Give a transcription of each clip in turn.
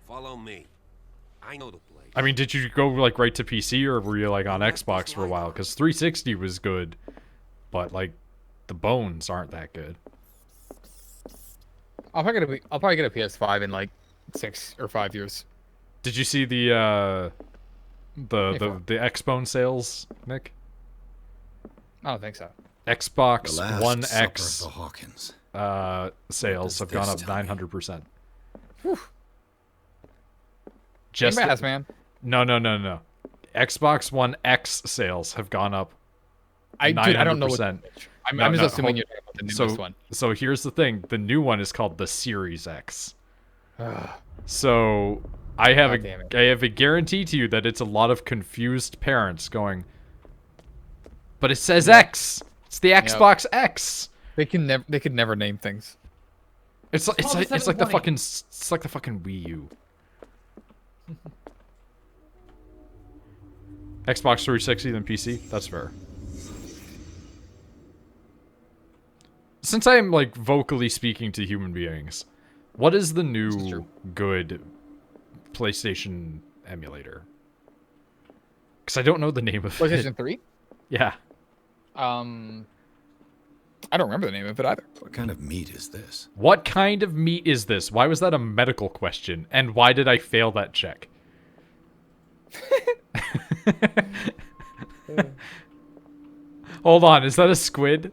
Follow me. I know the place. I mean, did you go like right to PC or were you like on Xbox for a while? Because 360 was good, but like the bones aren't that good. I'll probably get a PS5 in like 6 or 5 years. Did you see the Xbone sales, Nick? I don't think so. Xbox The Last One Supper X of the Hawkins. sales have gone up this tell me? 900%. Whew. Just Game Pass, man. No. Xbox One X sales have gone up I 900%. don't know what. I'm just assuming you're talking about the newest one. So here's the thing: the new one is called the Series X. Ugh. So I have God damn it. I have a guarantee to you that it's a lot of confused parents going, but it says X. It's the Xbox X. They could never name things. It's like the 720. fucking Wii U. Xbox 360 than PC. That's fair. Since I am like vocally speaking to human beings, what is the new good PlayStation emulator? Because I don't know the name of it. PlayStation 3? Yeah. I don't remember the name of it either. What kind of meat is this? What kind of meat is this? Why was that a medical question? And why did I fail that check? Hold on, is that a squid?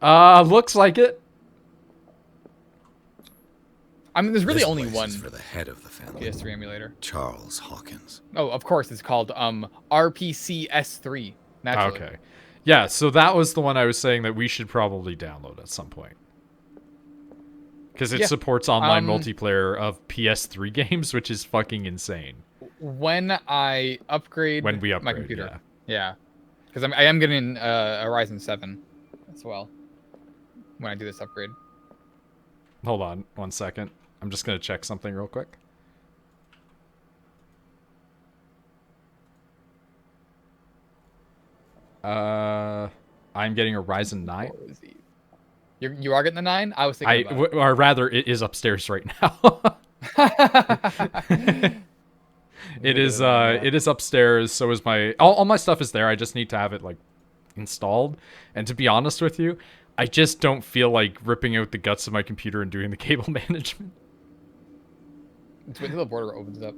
Looks like it. I mean, there's really This only place one is for the head of the family, PS3 emulator. Charles Hawkins. Oh, of course, it's called RPCS3. Naturally. Okay. Yeah, so that was the one I was saying that we should probably download at some point. Because it supports online multiplayer of PS3 games, which is fucking insane. When I upgrade, my computer. Yeah. Because I am getting a Ryzen 7 as well when I do this upgrade. Hold on 1 second. I'm just going to check something real quick. I'm getting a Ryzen 9. You are getting the 9? I was thinking about it. Or rather, it is upstairs right now. It is upstairs. So is my all my stuff is there. I just need to have it like installed. And to be honest with you, I just don't feel like ripping out the guts of my computer and doing the cable management. It's wait until the border opens up.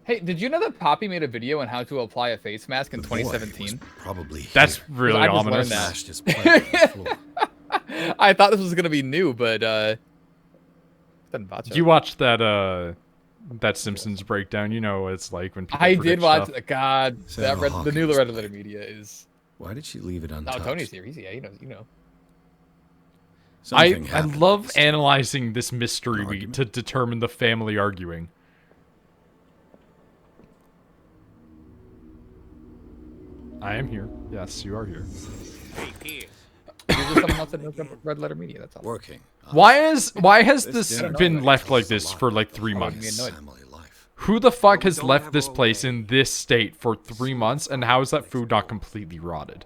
Hey, did you know that Poppy made a video on how to apply a face mask in 2017? Probably That's here. really I just ominous. learned that. Smashed his plate on the floor. I thought this was gonna be new, but You watched that Simpsons breakdown? You know what it's like when people I predict did watch. stuff. God, Sarah the new Hawkins Red Letter played. Media is. Why did she leave it Oh, untouched? Tony's here. He's you know. Something I happened love this time. analyzing this mystery An week argument? to determine the family arguing. I am here. Yes, you are here. Hey, Pierce. You're just someone else that knows Red Letter Media. That's all. Working. Why has this dinner been tonight left tells like us a this lot for like about 3 the months? Annoyed. family life. Who the fuck We has don't left have this all place day. in this state for 3 months, and how is that food not completely rotted?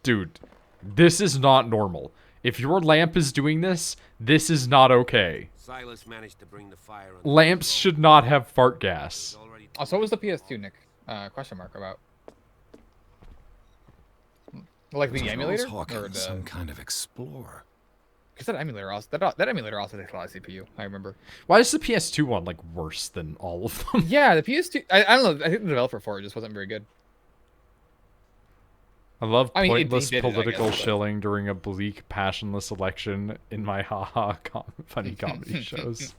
Dude, this is not normal. If your lamp is doing this, this is not okay. Silas managed to bring the fire under Lamps control. should not have fart gas. Already Oh, so what was the PS2, Nick? Question mark about. Like the Charles emulator? Or Hawkins, the... some kind of explorer. Because that emulator also that emulator also takes a lot of CPU. I remember. Why is the PS2 one like worse than all of them? Yeah, the PS2. I don't know. I think the developer for it just wasn't very good. I love I mean, it pointless did it, I political guess, but- shilling during a bleak, passionless election in my haha funny comedy shows.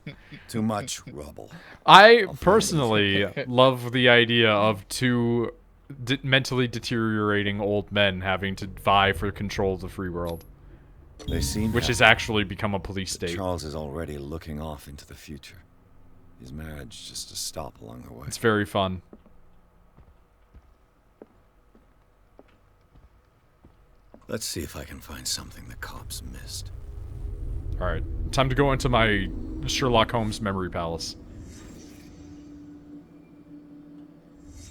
Too much rubble. I personally love the idea of two mentally deteriorating old men having to vie for control of the free world, They seem which has happy actually become a police that state. Charles is already looking off into the future. His marriage just a stop along the way. It's very fun. Let's see if I can find something the cops missed. Alright, time to go into my Sherlock Holmes memory palace.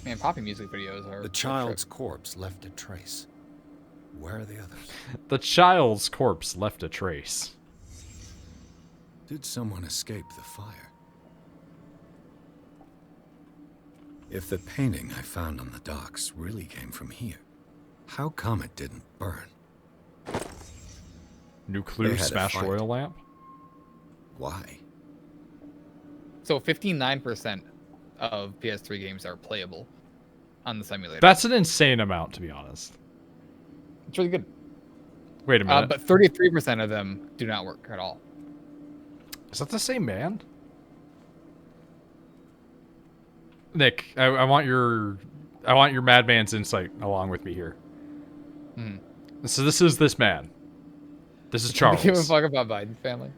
Man, poppy music videos are... The child's corpse left a trace. Where are the others? The child's corpse left a trace. Did someone escape the fire? If the painting I found on the docks really came from here, how come it didn't burn? Nuclear smash oil lamp? Why? So 59% of PS3 games are playable on the simulator. That's an insane amount, to be honest. It's really good. Wait a minute. But 33% of them do not work at all. Is that the same man? Nick, I want your madman's insight along with me here. So this is this man. This is Charles. Give a fuck about Biden's family.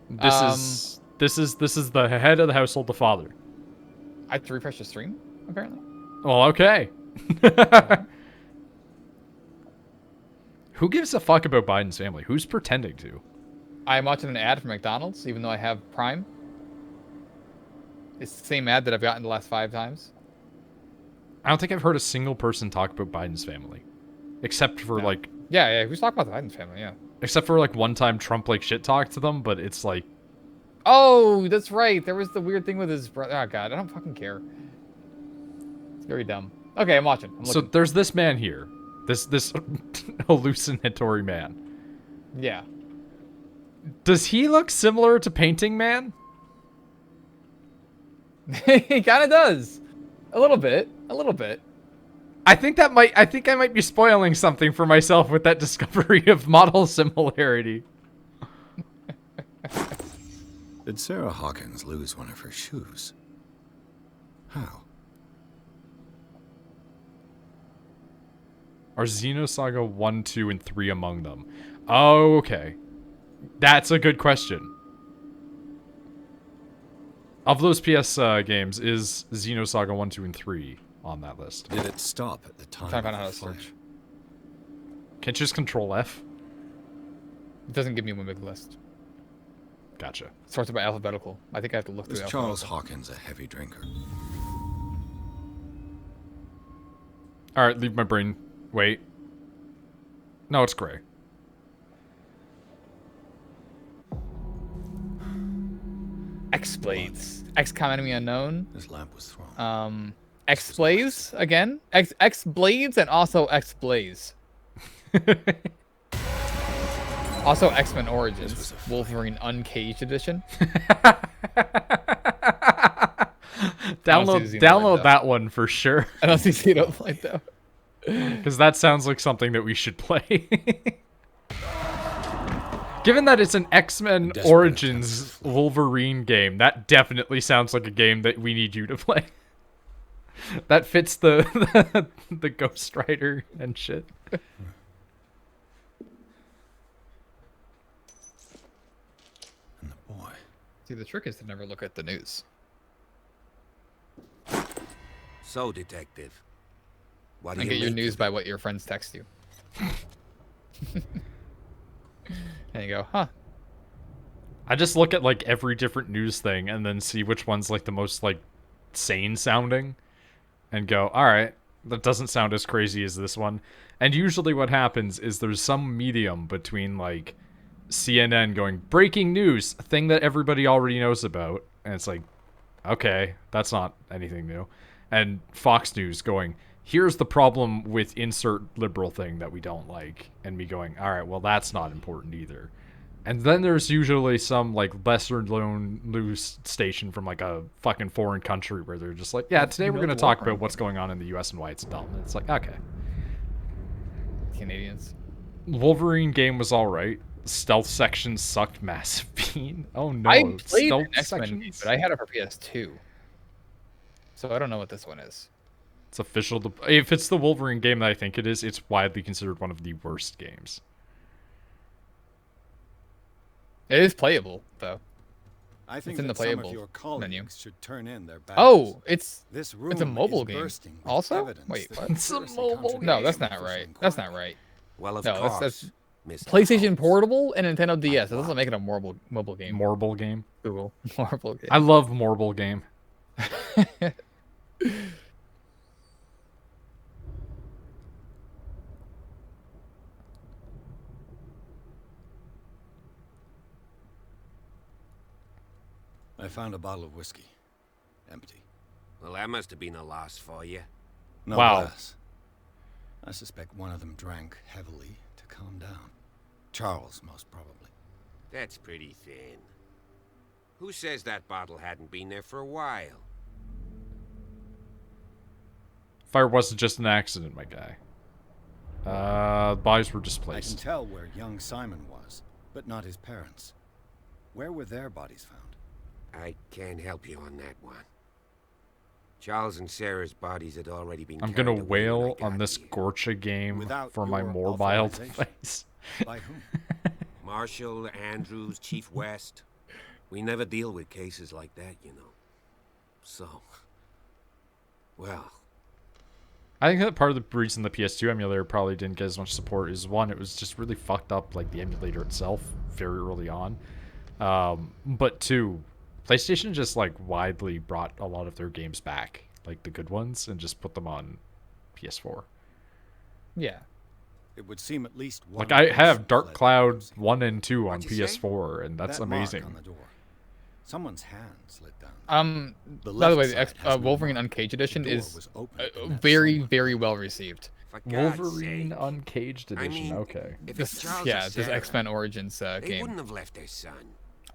This is the head of the household, the father. I have to refresh the stream, apparently. Well, okay. Who gives a fuck about Biden's family? Who's pretending to? I'm watching an ad for McDonald's, even though I have Prime. It's the same ad that I've gotten the last 5 times. I don't think I've heard a single person talk about Biden's family. Except for, like... Yeah, who's talking about the Biden's family, yeah. Except for, like, one time Trump, like, shit-talked to them, but it's like... Oh, that's right. There was the weird thing with his brother. Oh, God, I don't fucking care. It's very dumb. Okay, I'm watching. So there's this man here. This hallucinatory man. Yeah. Does he look similar to Painting Man? He kind of does. A little bit. A little bit. I think I might be spoiling something for myself with that discovery of model similarity. Did Sarah Hawkins lose one of her shoes? How? Are Xenosaga 1, 2, and 3 among them? Oh, okay. That's a good question. Of those PS games, is Xenosaga 1, 2, and 3 on that list? Did it stop at the time? I'm trying to find out how to search. Can't you just control F? It doesn't give me one big list. Gotcha. It sorts it by alphabetical. I think I have to look through Was Charles Hawkins a heavy drinker? Alright, leave my brain. Wait. No, it's gray. X-Blades. XCOM Enemy Unknown. This lamp was thrown. X-Blaze again. X-Blades and also X-Blaze. Also X-Men Origins. Wolverine Uncaged Edition. Download that one for sure. I don't see Xenoblade though. Because that sounds like something that we should play. Given that it's an X-Men Origins Wolverine game, that definitely sounds like a game that we need you to play. That fits the Ghost Rider and shit. And the boy. See, the trick is to never look at the news. So, detective, what do And you get your make news of by what your friends text you. And you go, huh? I just look at like every different news thing and then see which one's like the most like sane sounding and go, all right, that doesn't sound as crazy as this one. And usually what happens is there's some medium between like CNN going breaking news, a thing that everybody already knows about. And it's like, okay, that's not anything new. And Fox News going, here's the problem with insert liberal thing that we don't like. And me going, all right, well, that's not important either. And then there's usually some like lesser known news station from like a fucking foreign country where they're just like, yeah, today we're going to talk about what's going on in the US and why it's dumb. And it's like, okay. Canadians. Wolverine game was all right. Stealth section sucked massive bean. Oh no. I played Stealth an X-Men game, but I had it for PS2. So I don't know what this one is. It's official. If it's the Wolverine game that I think it is, it's widely considered one of the worst games. It is playable, though. I think it's in the playable your menu. Should turn in their Oh, it's it's a mobile game. Also? Wait, what? It's a mobile game. No, that's not right. That's not right. Well, of No, course. Mr. PlayStation Holmes. Portable and Nintendo DS. That doesn't make it a mobile game. Marble game. Google. Marble game. I love marble game. I found a bottle of whiskey. Empty. Well, that must have been a loss for you. No Wow. glass. I suspect one of them drank heavily to calm down. Charles, most probably. That's pretty thin. Who says that bottle hadn't been there for a while? Fire wasn't just an accident, my guy. Bodies were I can displaced. tell where young Simon was, but not his parents. Where were their bodies found? I can't help you on that one. Charles and Sarah's bodies had already been I'm carried gonna away when wail I got on this here. Gorcha game Without for my your mobile authorization. device. By whom? Marshall, Andrews, Chief West. We never deal with cases like that, you know. So, well, I think that part of the reason the PS2 emulator probably didn't get as much support is, one, it was just really fucked up, like the emulator itself, very early on. But two, PlayStation just like widely brought a lot of their games back, like the good ones, and just put them on PS4. Yeah. It would seem at least one. Like I have person Dark fled Cloud bankruptcy. 1 and 2 on What'd you say? PS4, and that's That mark amazing. on the door. Someone's hand slid down. By the left way, side has no Wolverine mark. Uncaged The Edition door is was open, and that very, someone- very well received. for God's Wolverine sake. Uncaged I Edition, mean, okay. if This, it's Charles yeah, or this Sarah, X-Men Origins they game. wouldn't have left their son.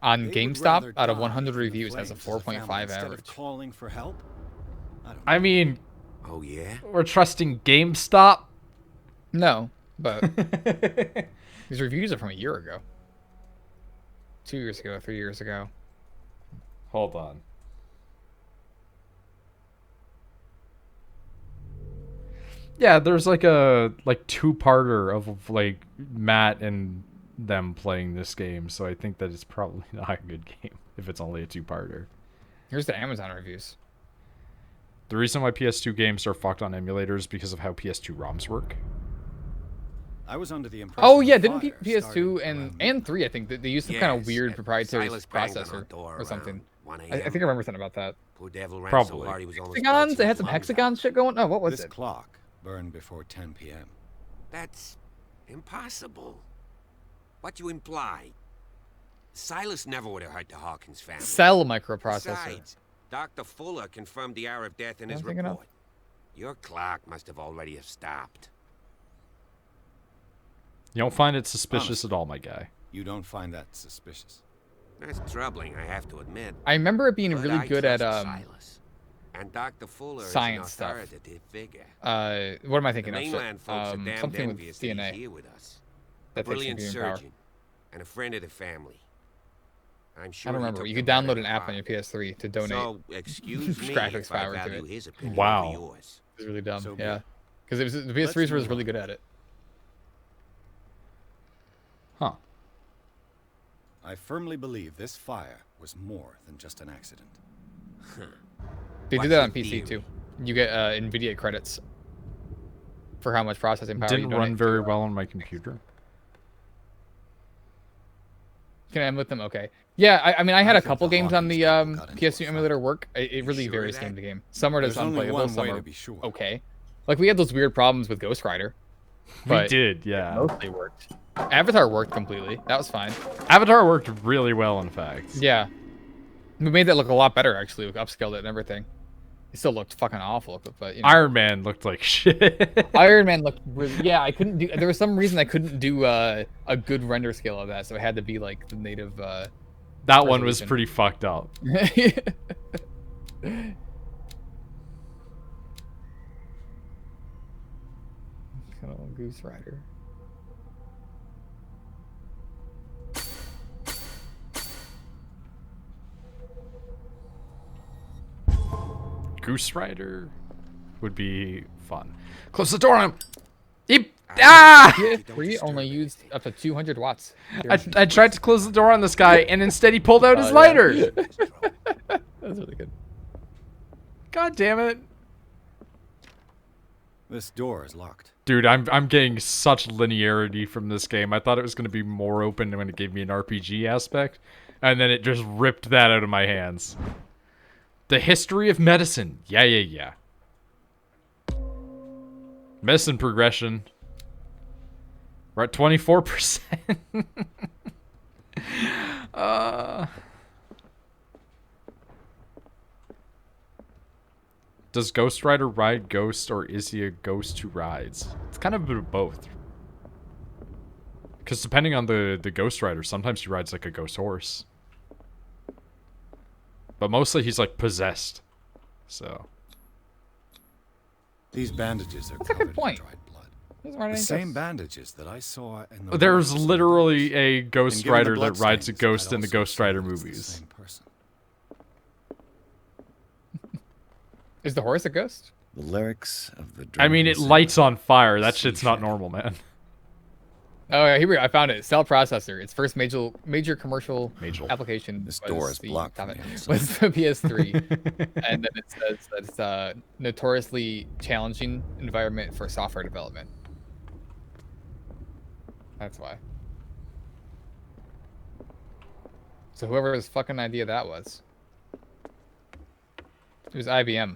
On They would GameStop, rather out of die 100 in the reviews, has a flames as a family 4.5 instead of average. calling for help? I don't I mean, Oh, yeah? we're trusting GameStop. No, but these reviews are from a year ago. 2 years ago, 3 years ago. Hold on. Yeah, there's like a two-parter of like Matt and them playing this game, so I think that it's probably not a good game if it's only a two-parter. Here's the Amazon reviews. The reason why PS2 games are fucked on emulators is because of how PS2 ROMs work. I was under the impression. Oh yeah, the didn't fire PS2 started and around 3, I think, they used some kind of weird Yes, proprietary Silas banged on our processor door or something. around 1 I think I remember something about that. Poor devil ran so Probably. hard he was almost Hexagons? belching They had his some lungs hexagon out. shit going? Oh, what was This it? clock burned before 10 p.m. That's impossible. What you imply? Silas never would have hurt the Hawkins family. Cell microprocessor. Besides, Dr. Fuller confirmed the hour of death in What his am I thinking of? report. Your clock must have already have stopped. You don't find it suspicious Honestly. at all, my guy. You don't find that suspicious? That's troubling, I have to admit. I remember it being But really I good at trust Silas. And Dr. Fuller science is an stuff. authoritative figure. what am I The thinking of? Shit. mainland folks are damned Something with envious that he's DNA. here with us. A That takes brilliant computing power. surgeon and a friend of the family. I'm sure I don't he remember. took You the could download matter an to app on heart. your PS3 to donate. So, excuse me graphics if I power to value it. his opinion Wow. over yours. It's really dumb. So Yeah, good. because the Let's PS3s was move really on. good at it. Huh. I firmly believe this fire was more than just an accident. They What's do that your on PC theory? too. You get NVIDIA credits for how much processing power you Didn't donate run very to, well on my computer. Can I emulate them? Okay. Yeah, I mean, I had I a think couple the games on the Hawkins people got into a PS2 fight. emulator work. It You really sure varies of game that? to game. Some are just There's only unplayable, one some way are to be sure. okay. Like we had those weird problems with Ghost Rider. We But did, yeah. mostly worked. Avatar worked completely. That was fine. Avatar worked really well, in fact. Yeah. We made that look a lot better, actually. We upscaled it and everything. It still looked fucking awful, but you know. Iron Man looked like shit. Iron Man looked really... Yeah, I couldn't do... There was some reason I couldn't do a good render scale of that, so it had to be, like, the native... That one was resolution. pretty fucked up. Kind of Goose Rider. Goose Rider would be fun. Close the door on him. Ah! PS3 only used up to 200 watts. I tried to close the door on this guy, and instead he pulled out his Oh, yeah. lighter. That's really good. God damn it. This door is locked. Dude, I'm getting such linearity from this game. I thought it was going to be more open when it gave me an RPG aspect, and then it just ripped that out of my hands. The history of medicine. Yeah. Medicine progression. We're at 24%. Does Ghost Rider ride Ghost, or is he a ghost who rides? It's kind of a bit of both. Because depending on the Ghost Rider, sometimes he rides like a ghost horse. But mostly he's like possessed. So. These bandages are That's a good point. dried blood. The same bandages that I saw in the... There's literally a Ghost Rider that rides a ghost in the Ghost Rider movies. Is the horse a ghost? The lyrics of the... I mean, it lights on fire. That shit's not normal, man. Oh, yeah, here we go. I found it. Cell processor. Its first major commercial application. This door is blocked from the was the PS3, and then it says that it's a notoriously challenging environment for software development. That's why. So whoever's fucking idea that was, it was IBM.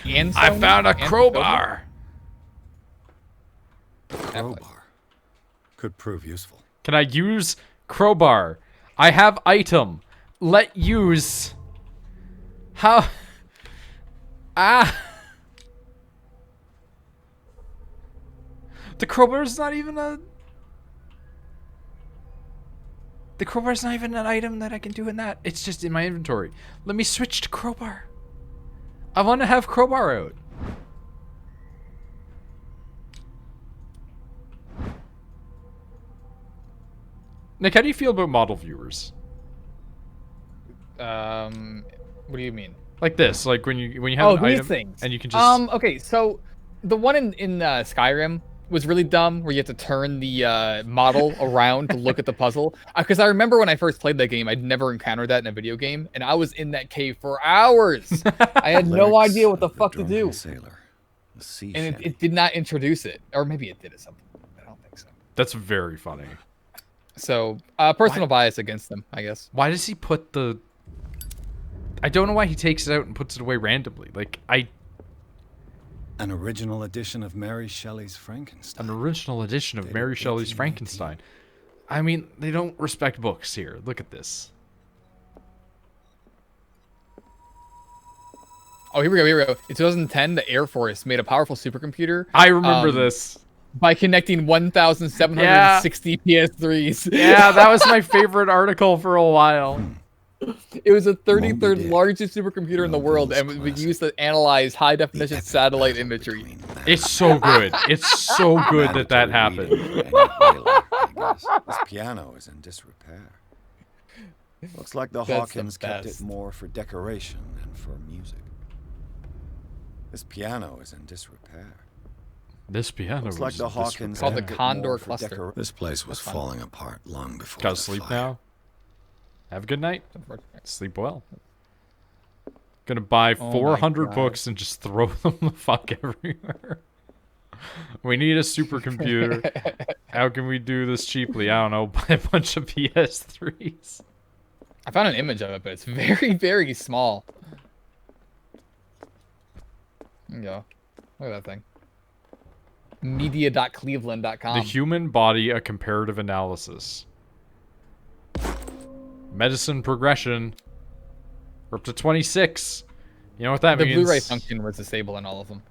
And I found a crowbar. Crowbar could prove useful. Can I use crowbar? I have item. Let use. How? The crowbar's not even a... The crowbar's not even an item that I can do in that. It's just in my inventory. Let me switch to crowbar. I want to have crowbar out. Nick, how do you feel about model viewers? What do you mean? Like this, like when you have an item things. And you can just... Okay, so the one in Skyrim was really dumb, where you have to turn the model around to look at the puzzle. Because I remember when I first played that game, I'd never encountered that in a video game, and I was in that cave for hours. I had no idea what the fuck to do. Sailor, and it did not introduce it, or maybe it did at some point. I don't think so. That's very funny. So, personal bias against them, I guess. Why does he put the... I don't know why he takes it out and puts it away randomly. Like, An original edition of Mary Shelley's Frankenstein. An original edition of Mary Shelley's Frankenstein. I mean, they don't respect books here. Look at this. Oh, here we go. In 2010, the Air Force made a powerful supercomputer. I remember this. By connecting 1,760 PS3s. Yeah, that was my favorite article for a while. It was the 33rd largest supercomputer in the world, and was used to analyze high-definition satellite imagery. It's so good. It's so good that happened. This piano is in disrepair. Looks like the Hawkins kept it more for decoration than for music. This piano is in disrepair. This piano looks like the Hawkins called the Condor Cluster. This place was falling apart long before. Gotta sleep now. Have a good night. Sleep well. Gonna buy 400 books and just throw them the fuck everywhere. We need a supercomputer. How can we do this cheaply? I don't know. Buy a bunch of PS3s. I found an image of it, but it's very, very small. There you go. Look at that thing. Media.cleveland.com. The human body, a comparative analysis. Medicine progression. We're up to 26. You know what that means? The Blu-ray function was disabled in all of them.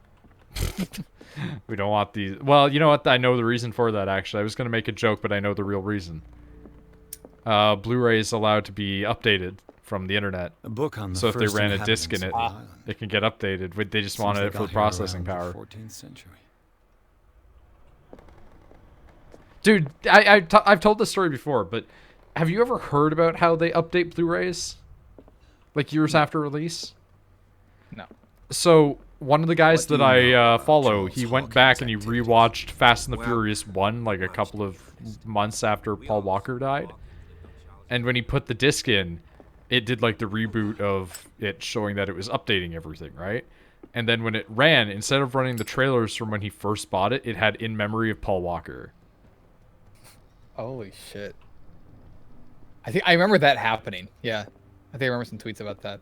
We don't want these. Well, you know what? I know the reason for that, actually. I was going to make a joke, but I know the real reason. Blu-ray is allowed to be updated from the internet. A book on the so if they ran a disc in it, it can get updated. They just wanted it for processing power. 14th century. Dude, I've told this story before, but have you ever heard about how they update Blu-rays? Like years after release? No. So, one of the guys that I follow, he went back and he rewatched Fast and the Furious 1 like a couple of months after Paul Walker died. And when he put the disc in, it did like the reboot of it showing that it was updating everything, right? and then when it ran, instead of running the trailers from when he first bought it, it had In Memory of Paul Walker. Holy shit. I think I remember that happening. Yeah. I think I remember some tweets about that.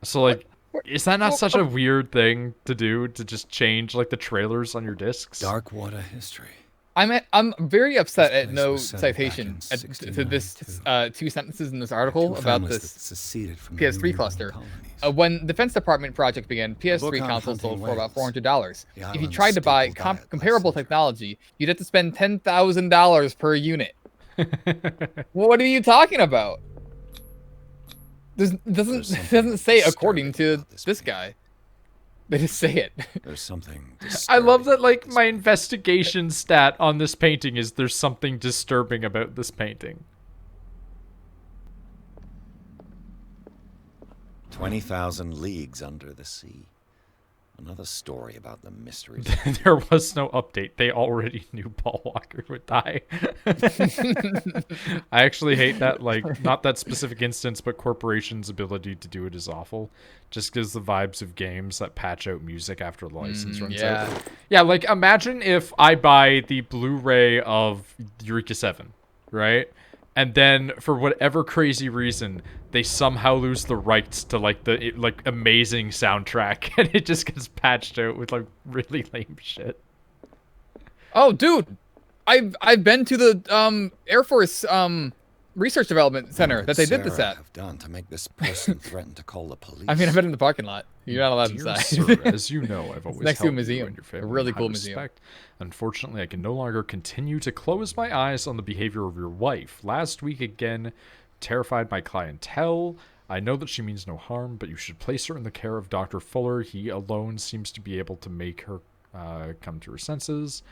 So, like, is that not such a weird thing to do, to just change, like, the trailers on your discs? Dark water history. I'm very upset This at place no was set up back citation in to this 2 sentences in this article Two about families this that seceded from the PS3 New cluster. colonies. When the Defense Department project began, PS3 on consoles sold hunting for about whales. $400. The If you island's tried to buy staple diet comparable lesson. technology, you'd have to spend $10,000 per unit. What are you talking about? It doesn't say according to this guy. They just say it. There's something I love that, disturbing like, about my this investigation stat on this painting is there's something disturbing about this painting. 20,000 leagues under the sea. Another story about the mysteries. There was no update. They already knew Paul Walker would die. I actually hate that, like, not that specific instance, but corporations' ability to do it is awful. Just gives the vibes of games that patch out music after the license runs out. Yeah, like, imagine if I buy the Blu-ray of Eureka 7, right? And then, for whatever crazy reason, they somehow lose the rights to, like, the amazing soundtrack, and it just gets patched out with, like, really lame shit. Oh, dude, I've been to the Air Force Research Development Center that they did this Sarah at. have done to make this person threaten to call the police? I mean, I've been in the parking lot. You're not allowed Dear inside. sir, as you know, I've always next to a held you museum. and your A family really in high cool museum. respect. Unfortunately, I can no longer continue to close my eyes on the behavior of your wife. Last week again, terrified my clientele. I know that she means no harm, but you should place her in the care of Dr. Fuller. He alone seems to be able to make her come to her senses.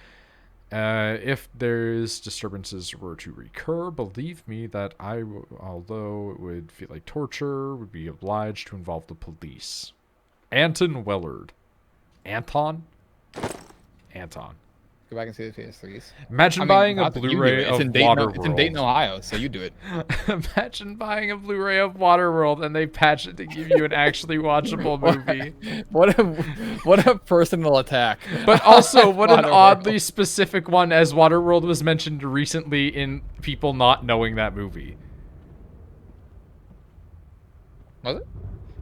If there's disturbances were to recur, believe me that although it would feel like torture, would be obliged to involve the police. Anton Wellard. Anton? Go back and see the PS3s. Imagine buying a not that you do Blu-ray it. of It's Waterworld. in Dayton, Ohio, so you do it. Imagine buying a Blu-ray of Waterworld and they patch it to give you an actually watchable movie. What a personal attack. But also, what an Waterworld. oddly specific one, as Waterworld was mentioned recently in people not knowing that movie. Was it?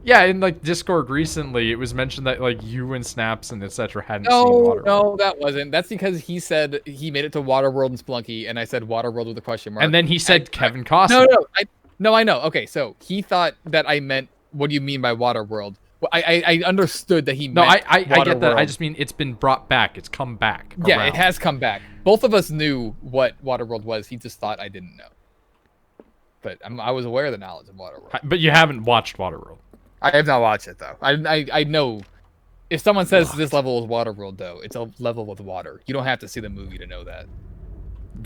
Yeah, in, like, Discord recently, it was mentioned that, like, you and Snaps and etc. hadn't seen No, Waterworld. no, that wasn't. That's because he said he made it to Waterworld and Spelunky, and I said Waterworld with a question mark. And then he said Kevin Costner. No, I know. Okay, so he thought that I meant, what do you mean by Waterworld? Well, I understood that he No, meant I get that. I Waterworld. just mean it's been brought back. It's come back. Yeah, around. it has come back. Both of us knew what Waterworld was. He just thought I didn't know. But I was aware of the knowledge of Waterworld. But you haven't watched Waterworld. I have not watched it, though. I know. If someone says this level is Waterworld, though, it's a level with water. You don't have to see the movie to know that.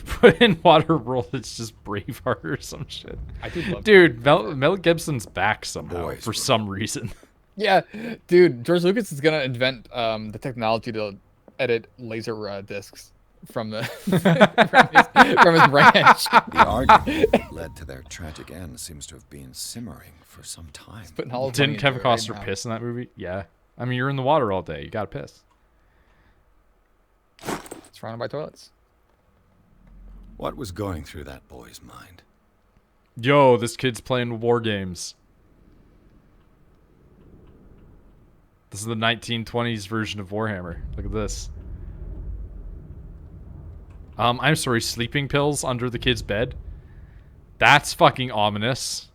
Put in Waterworld, it's just Braveheart or some shit. I do love Dude, Mel Gibson's back somehow Boys for were- some reason. Yeah, dude, George Lucas is gonna invent the technology to edit laser discs from the from his ranch. The argument that led to their tragic end seems to have been simmering for some time. Putting all his Didn't money into Kevin it right Costner now. piss in that movie? Yeah. I mean, you're in the water all day. You gotta piss. Surrounded by toilets. What was going through that boy's mind? Yo, this kid's playing war games. This is the 1920s version of Warhammer. Look at this. I'm sorry, sleeping pills under the kid's bed? That's fucking ominous.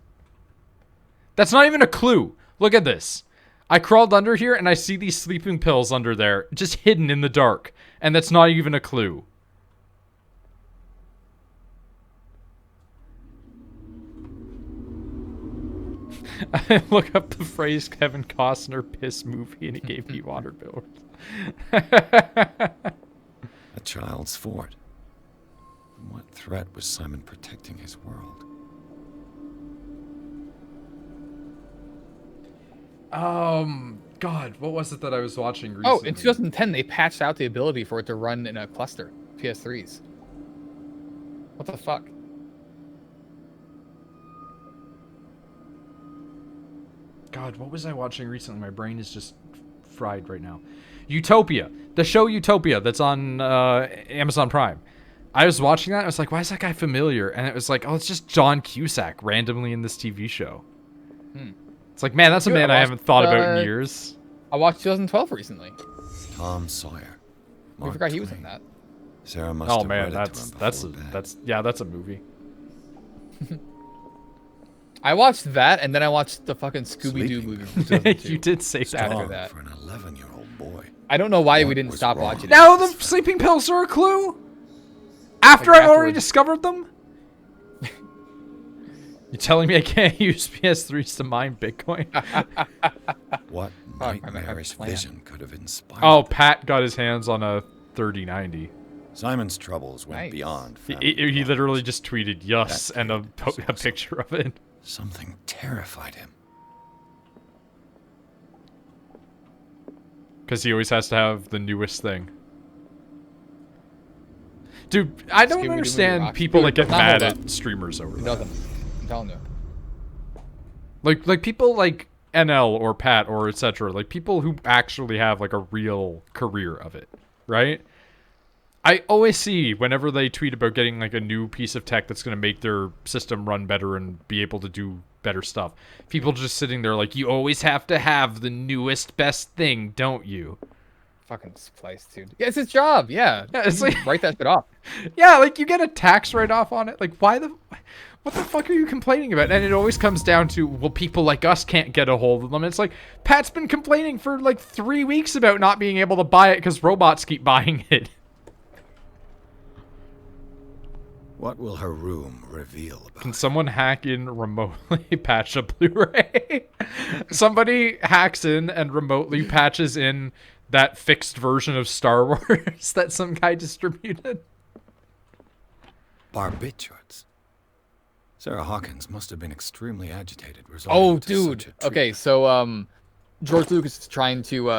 That's not even a clue. Look at this. I crawled under here and I see these sleeping pills under there, just hidden in the dark. And that's not even a clue. I look up the phrase Kevin Costner piss movie and it gave me water bills. A child's fort. From what threat was Simon protecting his world? God, what was it that I was watching recently? Oh, in 2010, they patched out the ability for it to run in a cluster, PS3s. What the fuck? God, what was I watching recently? My brain is just fried right now. Utopia. The show Utopia that's on Amazon Prime. I was watching that. I was like, why is that guy familiar? And it was like, oh, it's just John Cusack randomly in this TV show. It's like, man, that's a man I haven't thought about in years. I watched 2012 recently. Tom Sawyer. I forgot he was in that. Sarah must Oh have man, read it to him before bed. that's a movie. I watched that, and then I watched the fucking Scooby-Doo Sleeping movie from 2002. You did say that. Strong that. for an 11-year-old boy. I don't know why we What didn't was stop wrong? watching it. Now the sleeping pills are a clue? After Like I've already afterwards. discovered them? You telling me I can't use PS3s to mine Bitcoin? What Fuck, I nightmarish plan. vision could have inspired Oh, them? Pat got his hands on a 3090. Simon's troubles went Nice. beyond He family literally bonds. just tweeted yes That and a, tweet was a awesome. picture of it. Something terrified him. Because he always has to have the newest thing. Dude, I don't Scooby-Doo understand rocks. people Dude, that get not mad hold at streamers over It that. doesn't. I'm telling you. Like people like NL or Pat or etc. Like people who actually have like a real career of it, right? I always see whenever they tweet about getting like a new piece of tech that's going to make their system run better and be able to do better stuff. People just sitting there like, you always have to have the newest best thing, don't you? Fucking splice, dude. Yeah, it's his job. Yeah. Yeah, it's You like- write that shit off. Yeah, like you get a tax write-off on it. Like what the fuck are you complaining about? And it always comes down to, well, people like us can't get a hold of them. It's like, Pat's been complaining for like 3 weeks about not being able to buy it because robots keep buying it. What will her room reveal about Can it? someone hack in remotely patch a Blu-ray? Somebody hacks in and remotely patches in that fixed version of Star Wars that some guy distributed. Barbiturates. Sarah Hawkins must have been extremely agitated. Oh, resorting to dude. such a Okay, treatment. so George Lucas is trying to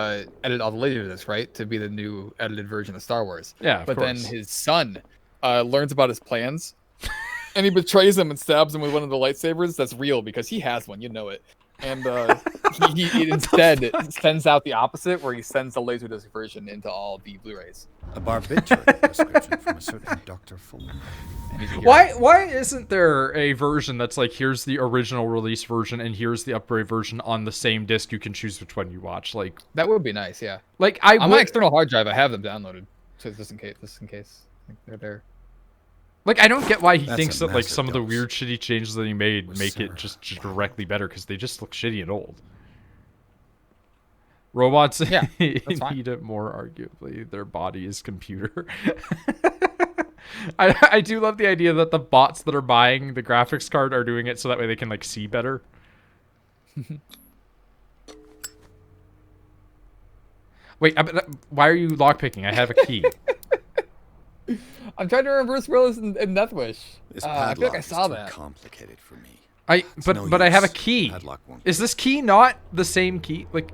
edit all the later of this, right? To be the new edited version of Star Wars. Yeah, of But course. then his son learns about his plans, and he betrays him and stabs him with one of the lightsabers. That's real because he has one. You know it. And he instead sends out the opposite, where he sends the laserdisc version into all the Blu-rays. A barbiturate prescription from a certain Dr. Fuller. And he's a hero. Why isn't there a version that's like, here's the original release version and here's the upgrade version on the same disc? You can choose which one you watch. Like That would be nice. Yeah. I On my would, external hard drive, I have them downloaded, so just in case. Like, they're there. like I don't get why he That's thinks a that like massive some of the dose. weird shitty changes that he made Was make it Sarah just lying? directly better because they just look shitty and old. Robots Yeah, that's fine. need it more arguably. Their body is computer. I do love the idea that the bots that are buying the graphics card are doing it so that way they can like see better. Wait, why are you lockpicking? I have a key. I'm trying to remember Bruce Willis in Death Wish. This I padlock feel like I is saw too that. complicated for me. It's But no I have a use. key. Padlock won't Is this key not the same key? Like,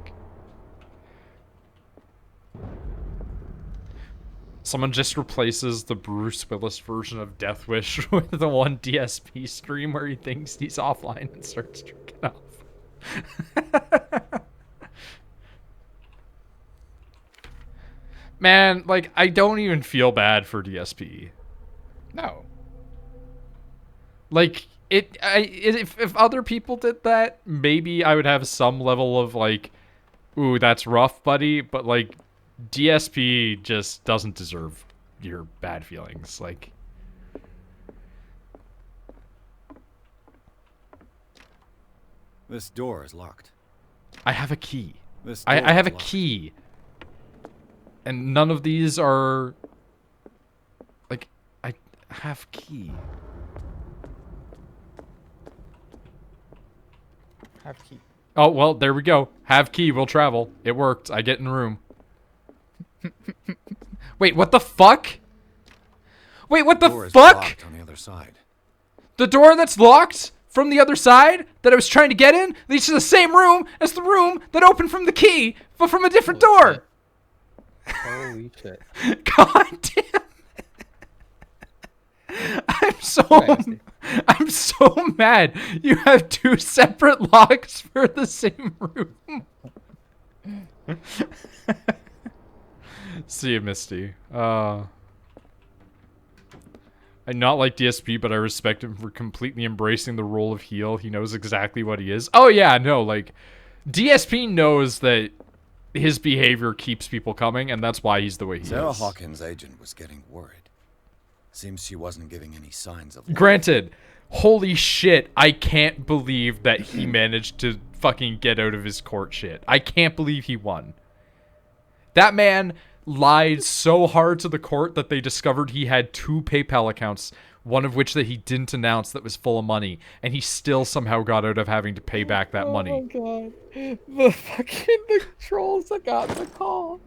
someone just replaces the Bruce Willis version of Death Wish with the one DSP stream where he thinks he's offline and starts jerking off. Man, like, I don't even feel bad for DSP. No. Like, if other people did that, maybe I would have some level of like, ooh, that's rough, buddy. But like, DSP just doesn't deserve your bad feelings. Like, This door is locked. I have a key. This I door have is a locked. key. And none of these are like, I have key. Have key. Oh, well, there we go. Have key, we'll travel. It worked. I get in room. Wait, what the fuck? Wait, what the door is fuck? locked on the other side. The door that's locked from the other side that I was trying to get in leads to the same room as the room that opened from the key, but from a different Holy door. Holy shit. God damn. Nasty. I'm so mad. You have two separate locks for the same room. See you, Misty. I not like DSP, but I respect him for completely embracing the role of heel. He knows exactly what he is. Oh yeah, no, like DSP knows that his behavior keeps people coming, and that's why he's the way he Sarah is. Hawkins' agent was getting worried. Seems she wasn't giving any signs of life. Granted, holy shit, I can't believe that he managed to fucking get out of his court shit. I can't believe he won. That man lied so hard to the court that they discovered he had 2 PayPal accounts, one of which that he didn't announce that was full of money, and he still somehow got out of having to pay back that money. Oh god. The trolls that got the call.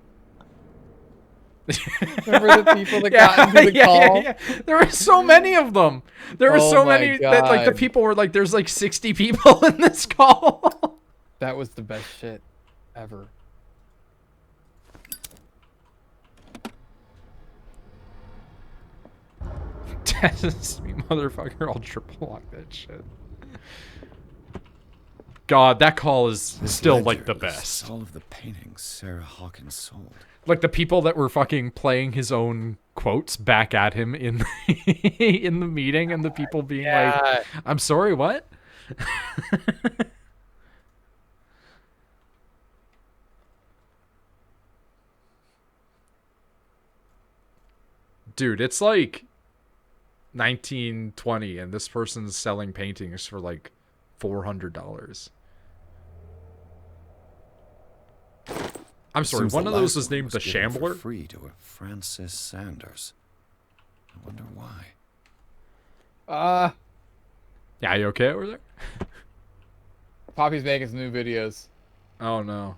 Remember the people that got into the call? Yeah. There were so many of them. There were so my many that like the God. people were like, there's like 60 people in this call. That was the best shit ever. Me motherfucker, I'll triple lock that shit. God, that call is This still ledger like the lists best. all of the paintings Sarah Hawkins sold. Like the people that were fucking playing his own quotes back at him in the, in the meeting, and the people being like, "I'm sorry, what?" Dude, it's like 1920, and this person's selling paintings for like $400. I'm sorry, Seems one the of those last was one named the given for Shambler? free to a Francis Sanders. I wonder why. Yeah, you okay over there? Poppy's making some new videos. Oh no.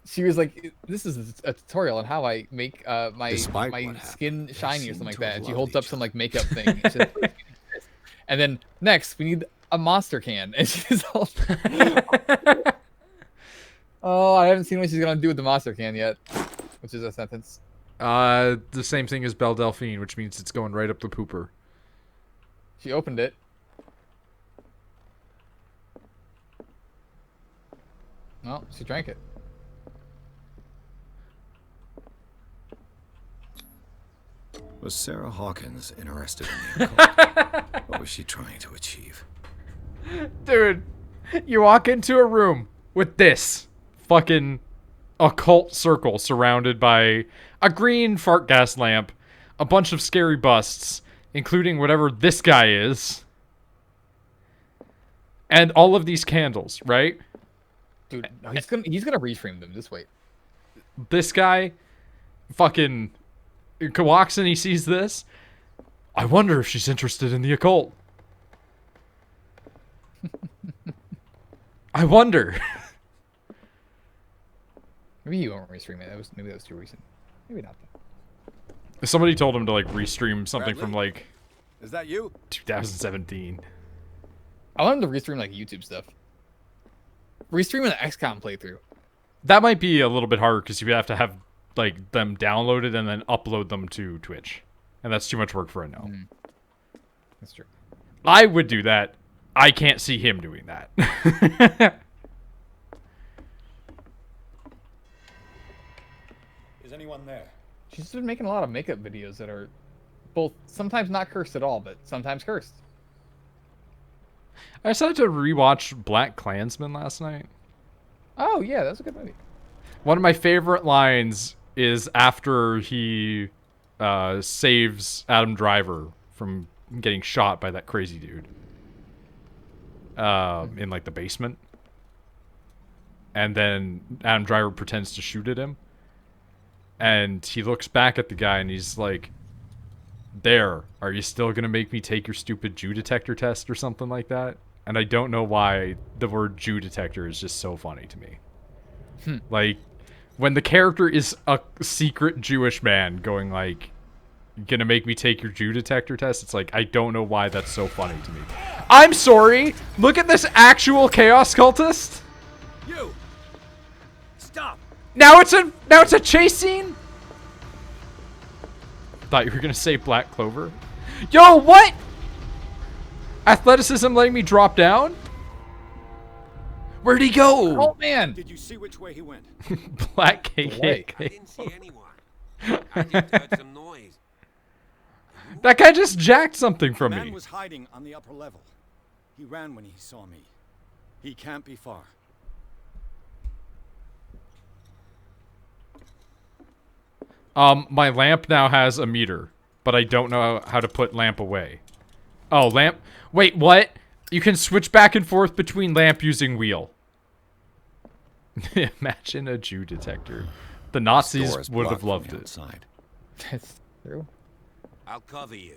She was like, "This is a tutorial on how I make my Despite what skin happened, they shiny or seem something like to that." have And she loved holds up each some other. like makeup thing. And, she says, and then next we need a monster can, and she's all. Oh, I haven't seen what she's gonna do with the monster can yet, which is a sentence. The same thing as Belle Delphine, which means it's going right up the pooper. She opened it. Well, she drank it. Was Sarah Hawkins interested in the occult? What was she trying to achieve? Dude, you walk into a room with this fucking occult circle surrounded by a green fart gas lamp, a bunch of scary busts, including whatever this guy is, and all of these candles, right? Dude, no, he's gonna restream them. Just wait. This guy fucking walks and he sees this. I wonder if she's interested in the occult. I wonder. Maybe you won't restream it. Maybe that was too recent. Maybe not. Somebody told him to like restream something from Bradley? like Is that you? 2017. I want him to restream like YouTube stuff. Restream an XCOM playthrough. That might be a little bit harder because you have to have like them downloaded and then upload them to Twitch, and that's too much work for a no. That's true. I would do that. I can't see him doing that. Is anyone there? She's been making a lot of makeup videos that are both sometimes not cursed at all, but sometimes cursed. I decided to rewatch Black Klansman last night. Oh yeah, that's a good movie. One of my favorite lines is after he saves Adam Driver from getting shot by that crazy dude in like the basement, and then Adam Driver pretends to shoot at him, and he looks back at the guy and he's like, "There, are you still gonna make me take your stupid Jew detector test or something like that?" And I don't know why the word Jew detector is just so funny to me. Like, when the character is a secret Jewish man going like, "Gonna make me take your Jew detector test," it's like, I don't know why that's so funny to me. I'm sorry! Look at this actual Chaos Cultist! You! Stop! Now it's a chase scene? Thought you were gonna say Black Clover. Yo, what? Athleticism letting me drop down? Where'd he go? Oh man! Did you see which way he went? Black Boy. I KKK. didn't see anyone. I just heard some noise. That guy just jacked something The from man me. was hiding on the upper level. He ran when he saw me. He can't be far. My lamp now has a meter, but I don't know how to put lamp away. Oh, lamp. Wait, what? You can switch back and forth between lamp using wheel. Imagine a Jew detector. The Nazis would have loved it. Outside. That's true. I'll cover you.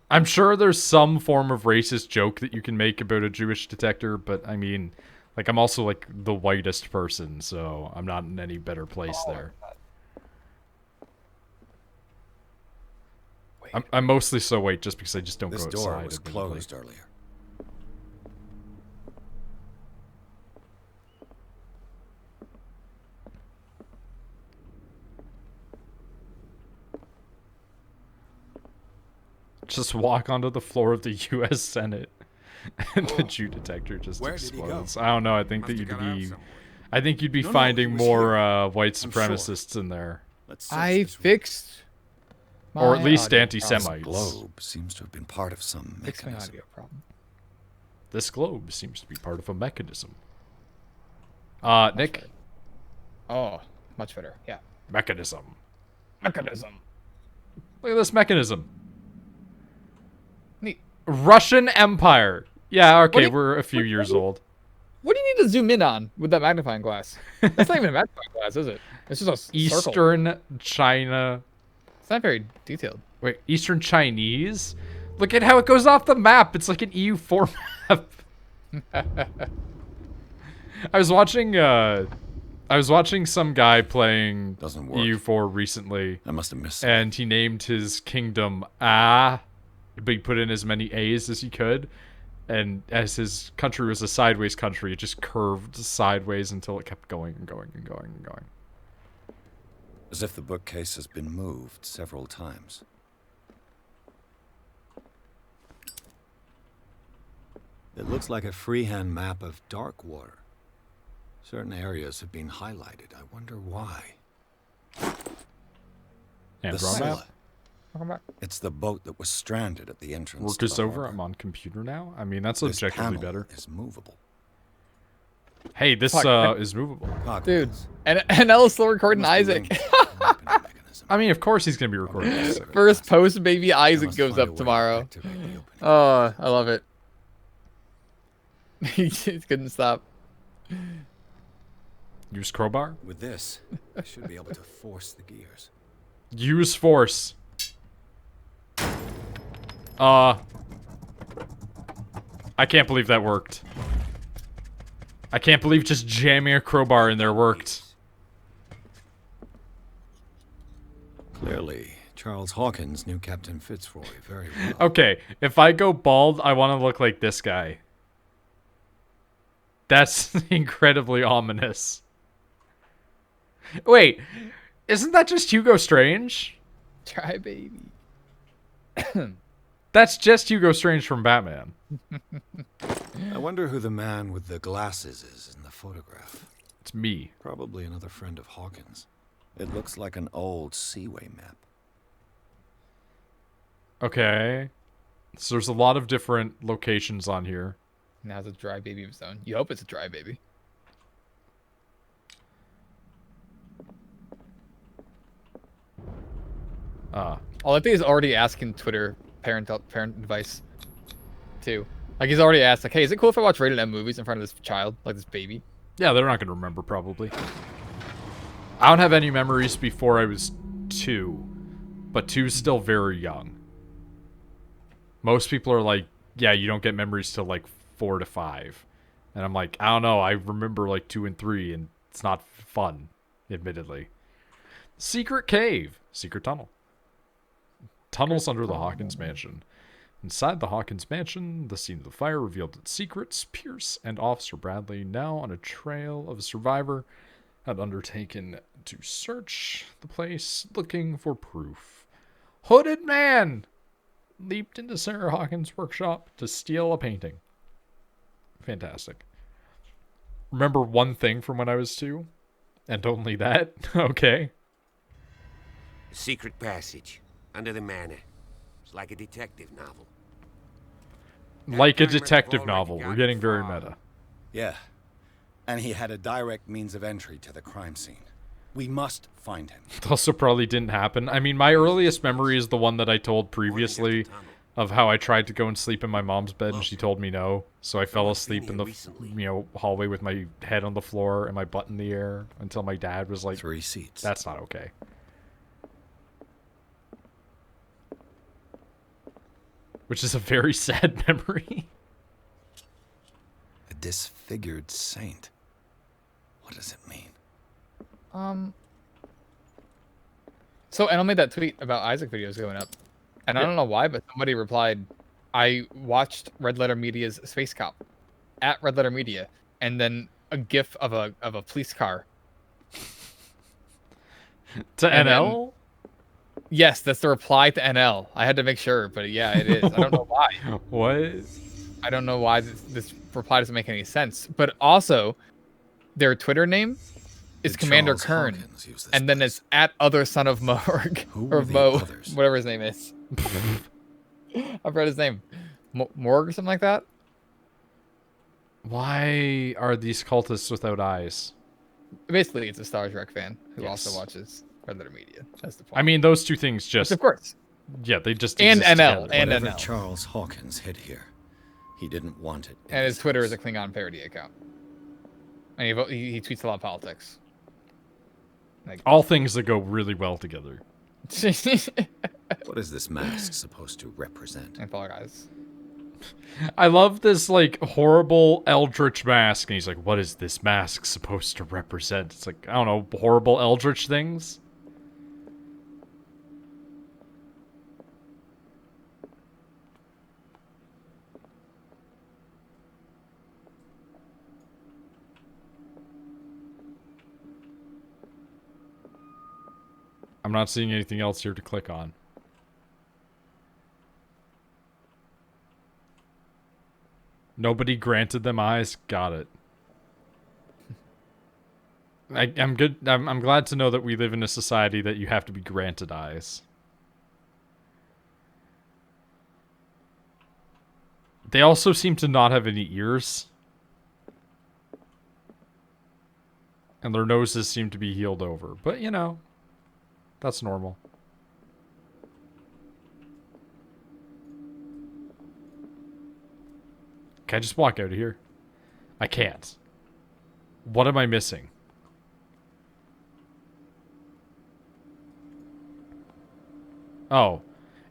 I'm sure there's some form of racist joke that you can make about a Jewish detector, but I mean, like, I'm also like the whitest person, so I'm not in any better place there. I'm mostly so white just because I just don't This go door outside. was admittedly. closed earlier. Just walk onto the floor of the U.S. Senate, and the Jew detector just Where did he go? explodes. I don't know. I think Must that have you'd got out be, somewhere. I think you'd be No, he finding was more here. white I'm sure. supremacists in there, Let's search I this room. fixed. or at my least audio anti-Semites. Globe seems to have been part of some problem. Fixed my mechanism. audio problem. This globe seems to be part of a mechanism. Nick, Oh, much better. Yeah. mechanism. Mechanism. Look at this mechanism. Neat. Russian Empire. Yeah, okay, do you- we're a few years old. What do you need to zoom in on with that magnifying glass? That's not even a magnifying glass, is it? It's just a circle. Eastern China. It's not very detailed. Wait, Eastern Chinese? Look at how it goes off the map. It's like an EU4 map. I was watching some guy playing Doesn't work. EU4 recently, I must have missed something. and he named his kingdom but he put in as many A's as he could, and as his country was a sideways country, it just curved sideways until it kept going and going and going and going. As if the bookcase has been moved several times. It looks like a freehand map of dark water. Certain areas have been highlighted. I wonder why. And the draw map. Scylla. Welcome back. It's the boat that was stranded at the entrance. Work to is the over. harbor. I'm on computer now. I mean, that's This objectively panel better. is movable. Hey, this Fuck. is movable. Dude. Cognizance. And Ella's still recording Must be Isaac. linked to the opening mechanism. I mean, of course he's gonna be recording this. First post, baby I Isaac must goes find a up way to tomorrow. activate the opening. Oh, I love it. He just couldn't stop. Use crowbar. With this, I should be able to force the gears. Use force. I can't believe that worked. I can't believe just jamming a crowbar in there worked. Clearly, Charles Hawkins knew Captain Fitzroy very well. Okay, if I go bald, I want to look like this guy. That's incredibly ominous. Wait, isn't that just Hugo Strange? Try, baby. That's just Hugo Strange from Batman. I wonder who the man with the glasses is in the photograph. It's me. Probably another friend of Hawkins. It looks like an old Seaway map. Okay. So there's a lot of different locations on here. Now it's a dry baby of its own. You hope it's a dry baby. Oh, I think he's already asking Twitter parent advice, too. Like, he's already asked, like, hey, is it cool if I watch rated M movies in front of this child, like this baby? Yeah, they're not going to remember, probably. I don't have any memories before I was 2. But 2's still very young. Most people are like, yeah, you don't get memories till, like, 4 to 5. And I'm like, I don't know, I remember, like, 2 and 3, and it's not fun, admittedly. Secret cave. Secret tunnel. Tunnels under the Hawkins mansion. Inside the Hawkins mansion, the scene of the fire revealed its secrets. Pierce and Officer Bradley, now on a trail of a survivor, had undertaken to search the place, looking for proof. Hooded man leaped into Sarah Hawkins' workshop to steal a painting. Fantastic. remember one thing from when I was 2, and only that. Okay. A secret passage under the manor. It's like a detective novel. Like a That guy must have detective already novel. We're gotten getting very far. meta. Yeah. And he had a direct means of entry to the crime scene. We must find him. It also probably didn't happen. I mean, my earliest memory is the one that I told previously of how I tried to go and sleep in my mom's bed and she told me no. So I fell asleep in the hallway with my head on the floor and my butt in the air until my dad was like, 3 seats. that's not okay. Which is a very sad memory. A disfigured saint. What does it mean? So Enel made that tweet about Isaac videos going up, and I don't know why, but somebody replied, "I watched Red Letter Media's Space Cop at Red Letter Media," and then a GIF of a police car. To And NL? Yes, that's the reply to NL. I had to make sure, but yeah, it is. I don't know why. What? I don't know why this reply doesn't make any sense. But also, their Twitter name is Did Commander Charles Kern, Hawkins use this and then place? it's at other son of Morg Who or were the Mo, others? whatever his name is. I've read his name, Morg or something like that. Why are these cultists without eyes? Basically, it's a Star Trek fan who Yes. also watches Red Letter Media. That's the point. I mean, those two things just... of course. Yeah, they just And exist NL, together. and Whatever NL. Charles Hawkins hid here, he didn't want it. in And his Twitter house. is a Klingon parody account. And he tweets a lot of politics. Like, All things that go really well together. What is this mask supposed to represent? and Fall Guys. I love this, like, horrible eldritch mask. And he's like, what is this mask supposed to represent? It's like, I don't know, horrible eldritch things? I'm not seeing anything else here to click on. Nobody granted them eyes. Got it. I'm good. I'm glad to know that we live in a society that you have to be granted eyes. They also seem to not have any ears. And their noses seem to be healed over. But, you know, that's normal. Can I just walk out of here? I can't. What am I missing? Oh.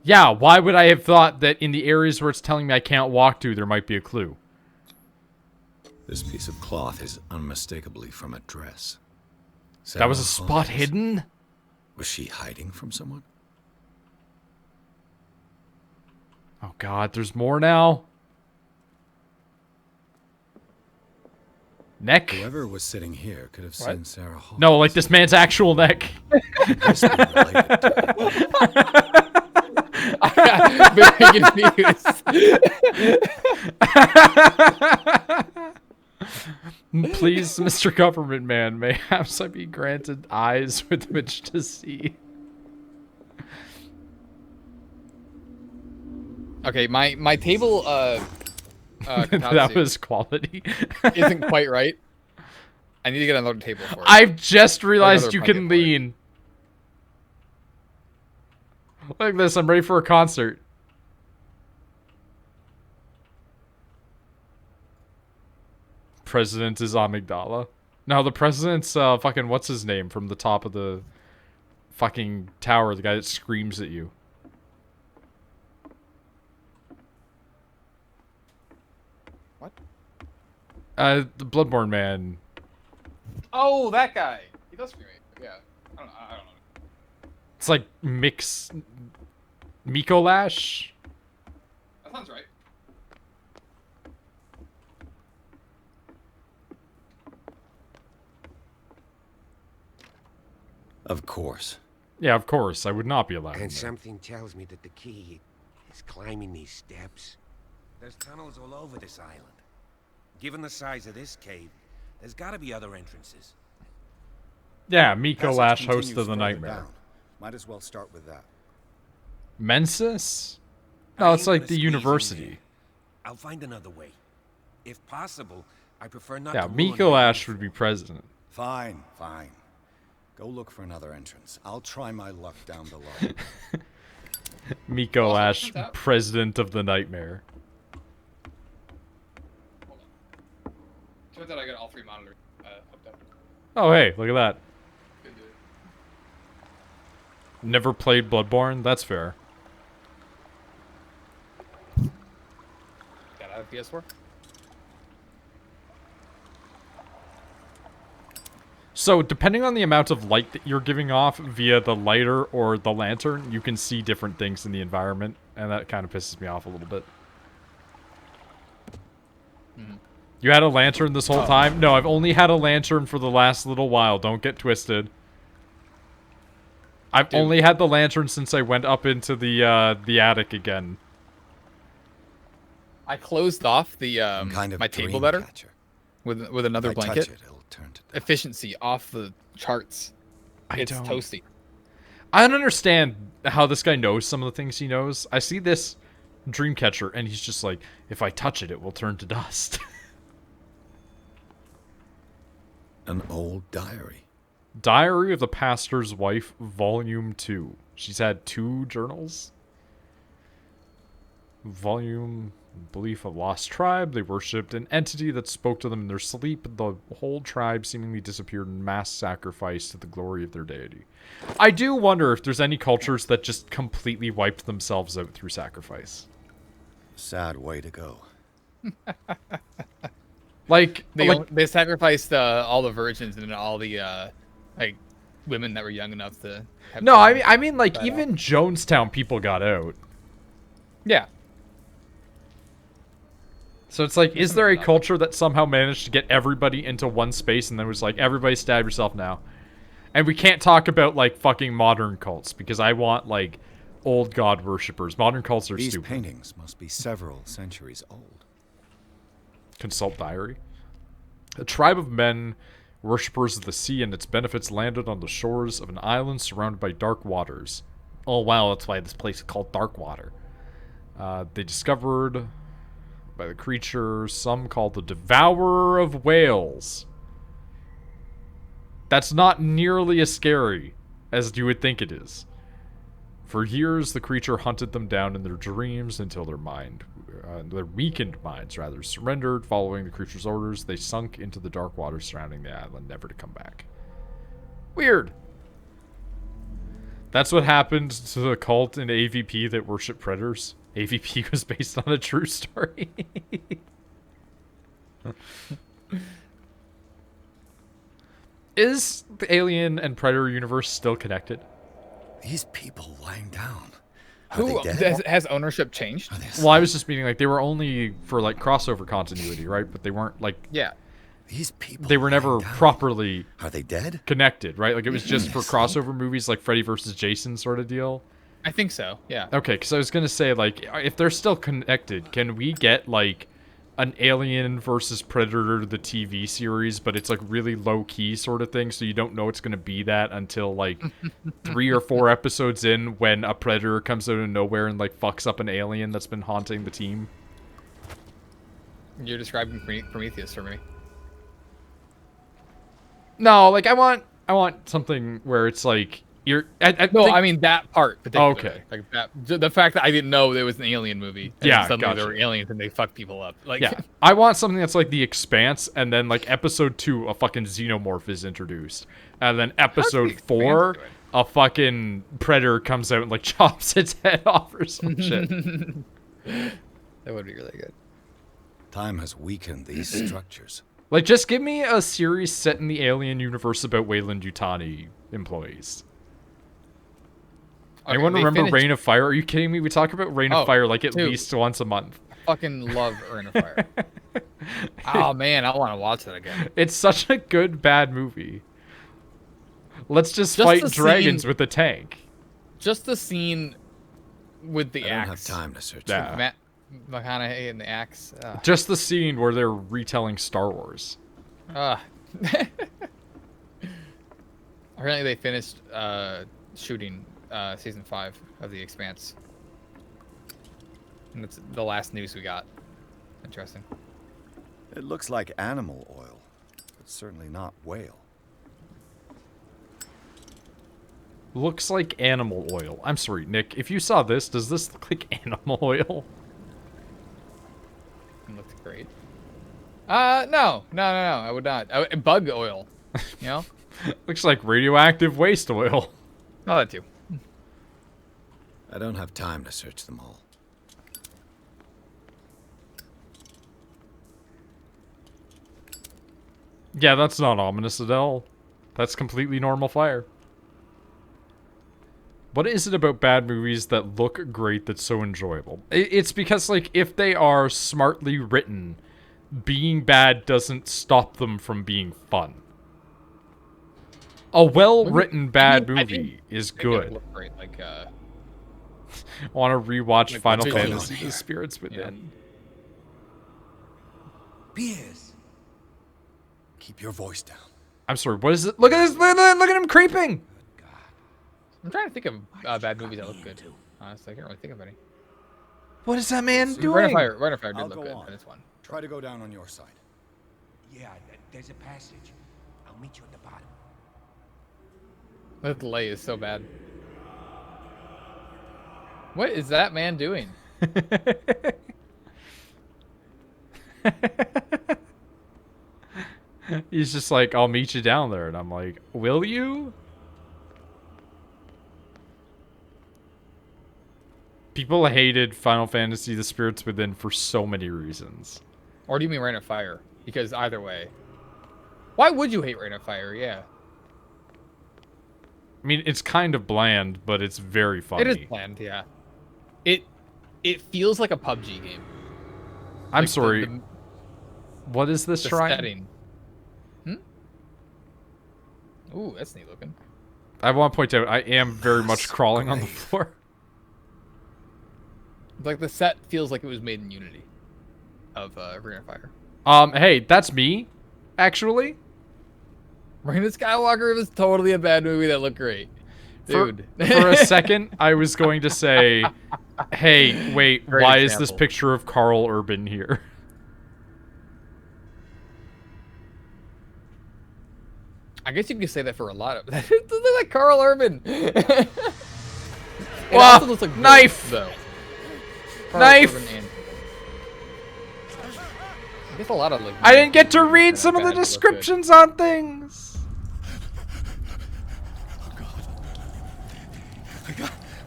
Yeah, why would I have thought that in the areas where it's telling me I can't walk to, there might be a clue? This piece of cloth is unmistakably from a dress. That was a Sarah spot Hawkins. hidden? Was she hiding from someone? Oh god, there's more now. Neck? Whoever was sitting here could have seen Sarah Hawkins. No, like this man's actual neck. Must be related to- I'm very confused. Please, Mr. Government Man, mayhaps I be granted eyes with which to see. Okay, my table That was quality. isn't quite right. I need to get another table for it. I've just realized another you bucket can for it. lean. Look at this, I'm ready for a concert. President is amygdala. No, the president's fucking what's his name from the top of the fucking tower, the guy that screams at you. What? The Bloodborne man. Oh, that guy. He does scream. Yeah. I don't know. It's like Mikolash. That sounds right. Of course. Yeah, of course. I would not be allowed. in And there. something tells me that the key is climbing these steps. There's tunnels all over this island. Given the size of this cave, There's gotta be other entrances. Yeah, Miko Passage Lash, host continues of the further Nightmare. down. Might as well start with that. Mensis? I No, it's ain't like gonna the squeeze in university. there. I'll find another way. If possible, I prefer not Yeah, to ruin Miko my Lash uniform. would be president. Fine, fine. Go look for another entrance. I'll try my luck down below. Miko Also, Lash, turns out- president of the Nightmare. Turns out I got all 3 monitors hooked up. Oh, hey, look at that. Good dude. Never played Bloodborne? That's fair. Got out of PS4? So, depending on the amount of light that you're giving off via the lighter or the lantern, you can see different things in the environment, and that kind of pisses me off a little bit. You had a lantern this whole time? No, I've only had a lantern for the last little while. Don't get twisted. I've only had the lantern since I went up into the attic again. I closed off the Kind of my table dream better catcher. with another If I blanket. touch it, it'll turn to dust. Efficiency off the charts. It's don't- toasty. I don't understand how this guy knows some of the things he knows. I see this Dreamcatcher, and he's just like, if I touch it, it will turn to dust. An old diary. Diary of the Pastor's Wife, Volume 2. She's had 2 journals. Volume, Belief of Lost Tribe. They worshipped an entity that spoke to them in their sleep. The whole tribe seemingly disappeared in mass sacrifice to the glory of their deity. I do wonder if there's any cultures that just completely wiped themselves out through sacrifice. Sad way to go. Like, They sacrificed all the virgins and all the like women that were young enough to have no, children. I mean, like, But, even Jonestown people got out. Yeah. So it's like, is there a culture that somehow managed to get everybody into one space and then was like, everybody stab yourself now? And we can't talk about, like, fucking modern cults, because I want, like, old god worshippers. Modern cults are These stupid. paintings must be several centuries old. Consult diary. A tribe of men, worshippers of the sea and its benefits, landed on the shores of an island surrounded by dark waters. Oh, wow, that's why this place is called Darkwater. They discovered by the creature some called the Devourer of Whales. That's not nearly as scary as you would think it is. For years, the creature hunted them down in their dreams until their weakened minds, surrendered. Following the creature's orders, they sunk into the dark water surrounding the island, never to come back. Weird. That's what happened to the cult in AVP that worship predators. AVP was based on a true story. Is the Alien and Predator universe still connected? These people lying down. Are Who they dead? has ownership changed? Are they Well, I asleep? was just meaning, like, they were only for, like, crossover continuity, right? But they weren't, like, Yeah. These people they were never lying down. properly Are they dead? connected, right? Like, it was just for crossover movies, like Freddy vs. Jason sort of deal. I think so. Yeah. Okay, because I was going to say, like, if they're still connected, can we get, like, an Alien versus Predator, the TV series, but it's, like, really low-key sort of thing, so you don't know it's going to be that until, like, 3 or 4 episodes in when a Predator comes out of nowhere and, like, fucks up an alien that's been haunting the team? You're describing Prometheus for me. No, like, I want something where it's, like, you're... I mean that part particularly. Okay. Like that, the fact that I didn't know there was an alien movie. And Yeah, suddenly gotcha. there were aliens and they fuck people up. Like, Yeah, I want something that's like The Expanse, and then like episode 2, a fucking xenomorph is introduced, and then episode The Expanse 4, do it? a fucking predator comes out and like chops its head off or some shit. that would be really good. Time has weakened these structures. Like, just give me a series set in the Alien universe about Weyland Yutani employees. Okay, Anyone they remember finished- Reign of Fire? Are you kidding me? We talk about Reign of Oh, Fire like at dude. least once a month. Fucking love Earn of Fire. Oh man, I want to watch that again. It's such a good, bad movie. Let's just Just fight the dragons scene- with a tank. Just the scene with the I don't have axe. time to search Yeah. for Matt McConaughey and the axe. Just the scene where they're retelling Star Wars. Apparently they finished shooting season 5 of The Expanse. And that's the last news we got. Interesting. It looks like animal oil, but certainly not whale. Looks like animal oil. I'm sorry, Nick. If you saw this, does this look like animal oil? It looks great. No. I would not. Bug oil. You know? Looks like radioactive waste oil. Oh, that too. I don't have time to search them all. Yeah, that's not ominous at all. That's completely normal fire. What is it about bad movies that look great that's so enjoyable? It's because, like, if they are smartly written, being bad doesn't stop them from being fun. A well-written bad movie is good. Look great, like, Want to rewatch like Final visually. Fantasy: The Spirits Within. Piers. Keep your voice down. I'm sorry, what is it? Look at this! Look at him creeping! I'm trying to think of bad movies that look good. Honestly, I can't really think of any. What is that man Rain doing? of Fire did I'll look go good on. for this one. Try to go down on your side. Yeah, there's a passage. I'll meet you at the bottom. The delay is so bad. What is that man doing? He's just like, I'll meet you down there. And I'm like, will you? People hated Final Fantasy: The Spirits Within for so many reasons. Or do you mean Rain of Fire? Because either way. Why would you hate Rain of Fire? Yeah. I mean, it's kind of bland, but it's very funny. It is planned, yeah. It feels like a PUBG game. I'm Like sorry. What is this the shrine? setting. Ooh, that's neat looking. I want to point out, I am very much crawling on the floor. Like the set feels like it was made in Unity of Rain of Fire. Hey, that's me, actually. Rain of Skywalker was totally a bad movie that looked great. Dude. For a second, I was going to say, hey, wait, Great why is this example. picture of Carl Urban here? I guess you could say that for a lot of. It looks like Carl Urban. It Wow, also looks like knife! both, though. Carl Knife! Urban and- I guess a lot of like. I didn't get to read some of the bad, but look good. descriptions on things.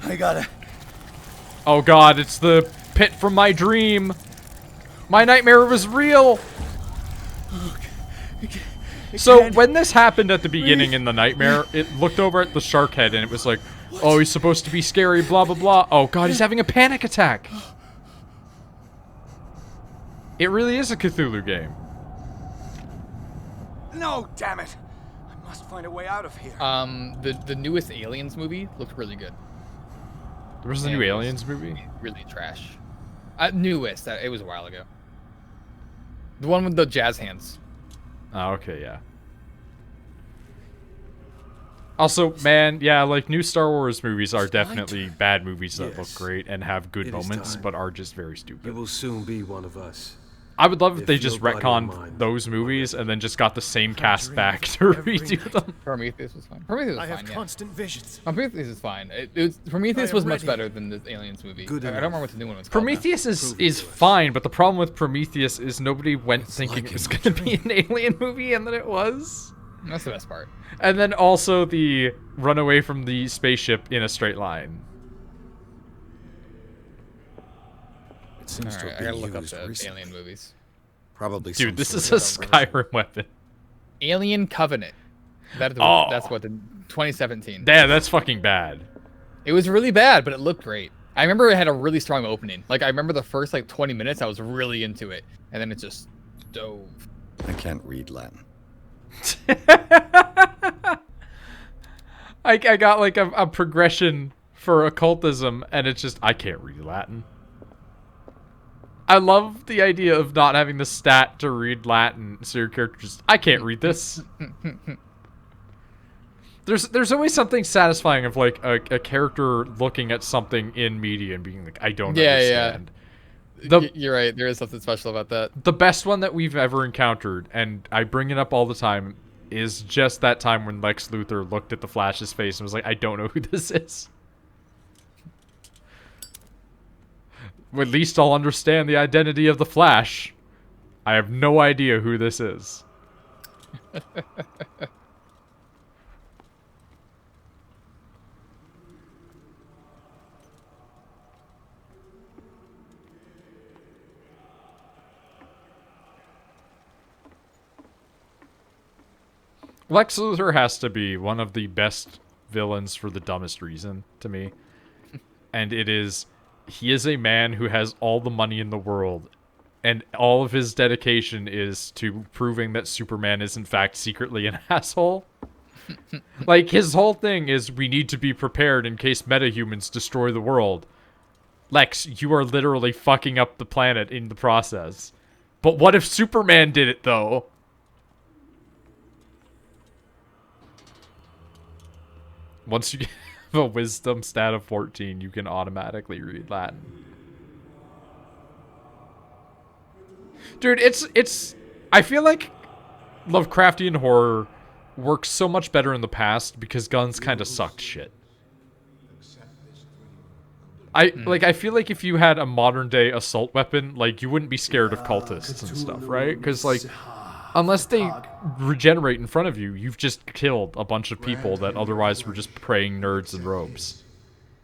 I got it. Oh god, it's the pit from my dream. My nightmare was real. So when this happened at the beginning in the nightmare, it looked over at the shark head and it was like, oh, he's supposed to be scary, blah, blah, blah. Oh god, he's having a panic attack. It really is a Cthulhu game. No, damn it! I must find a way out of here. The newest Aliens movie looked really good. There was a new Aliens movie? Really trash. Newest. It was a while ago. The one with the jazz hands. Oh, okay, yeah. Also, man, yeah, like, new Star Wars movies are definitely bad movies that look Yes. great and have good It is moments, time. but are just very You stupid. will soon be one of us. I would love if they If just your body and retconned mind those movies and then just got the same cast dream back to every redo night. them. Prometheus was fine. Prometheus was I have fine, yeah. constant visions. Prometheus is fine. Prometheus I am was much ready. better than the Aliens movie. Good I don't enough. remember what the new one was called. now. Prometheus is Prove it to us. fine, but the problem with Prometheus is nobody went thinking like it was in my going to be an alien movie, and then it was. That's the best part. And then also the run away from the spaceship in a straight line. It seems to Alright, have I gotta been look up used the recently. Alien movies. Probably Dude, some this sort is of a version. Skyrim weapon. Alien Covenant. That's Oh. what the 2017. Damn, that's fucking bad. It was really bad, but it looked great. I remember it had a really strong opening. Like I remember the first like 20 minutes, I was really into it, and then it just dove. I can't read Latin. I got like a progression for occultism, and it's just, I can't read Latin. I love the idea of not having the stat to read Latin, so your character just, I can't read this. There's always something satisfying of like a character looking at something in media and being like, I don't understand. You're right. There is something special about that. The best one that we've ever encountered, and I bring it up all the time, is just that time when Lex Luthor looked at the Flash's face and was like, I don't know who this is. At least I'll understand the identity of the Flash. I have no idea who this is. Lex Luthor has to be one of the best villains for the dumbest reason to me. And it is, he is a man who has all the money in the world, and all of his dedication is to proving that Superman is in fact secretly an asshole. Like, his whole thing is, we need to be prepared in case metahumans destroy the world. Lex, you are literally fucking up the planet in the process. But what if Superman did it, though? Once you have a wisdom stat of 14, you can automatically read Latin. Dude, it's I feel like Lovecraftian horror works so much better in the past because guns kind of sucked shit. I feel like if you had a modern day assault weapon, like, you wouldn't be scared of cultists and stuff, right? Because, like, unless they regenerate in front of you, you've just killed a bunch of people that otherwise were just praying nerds in robes.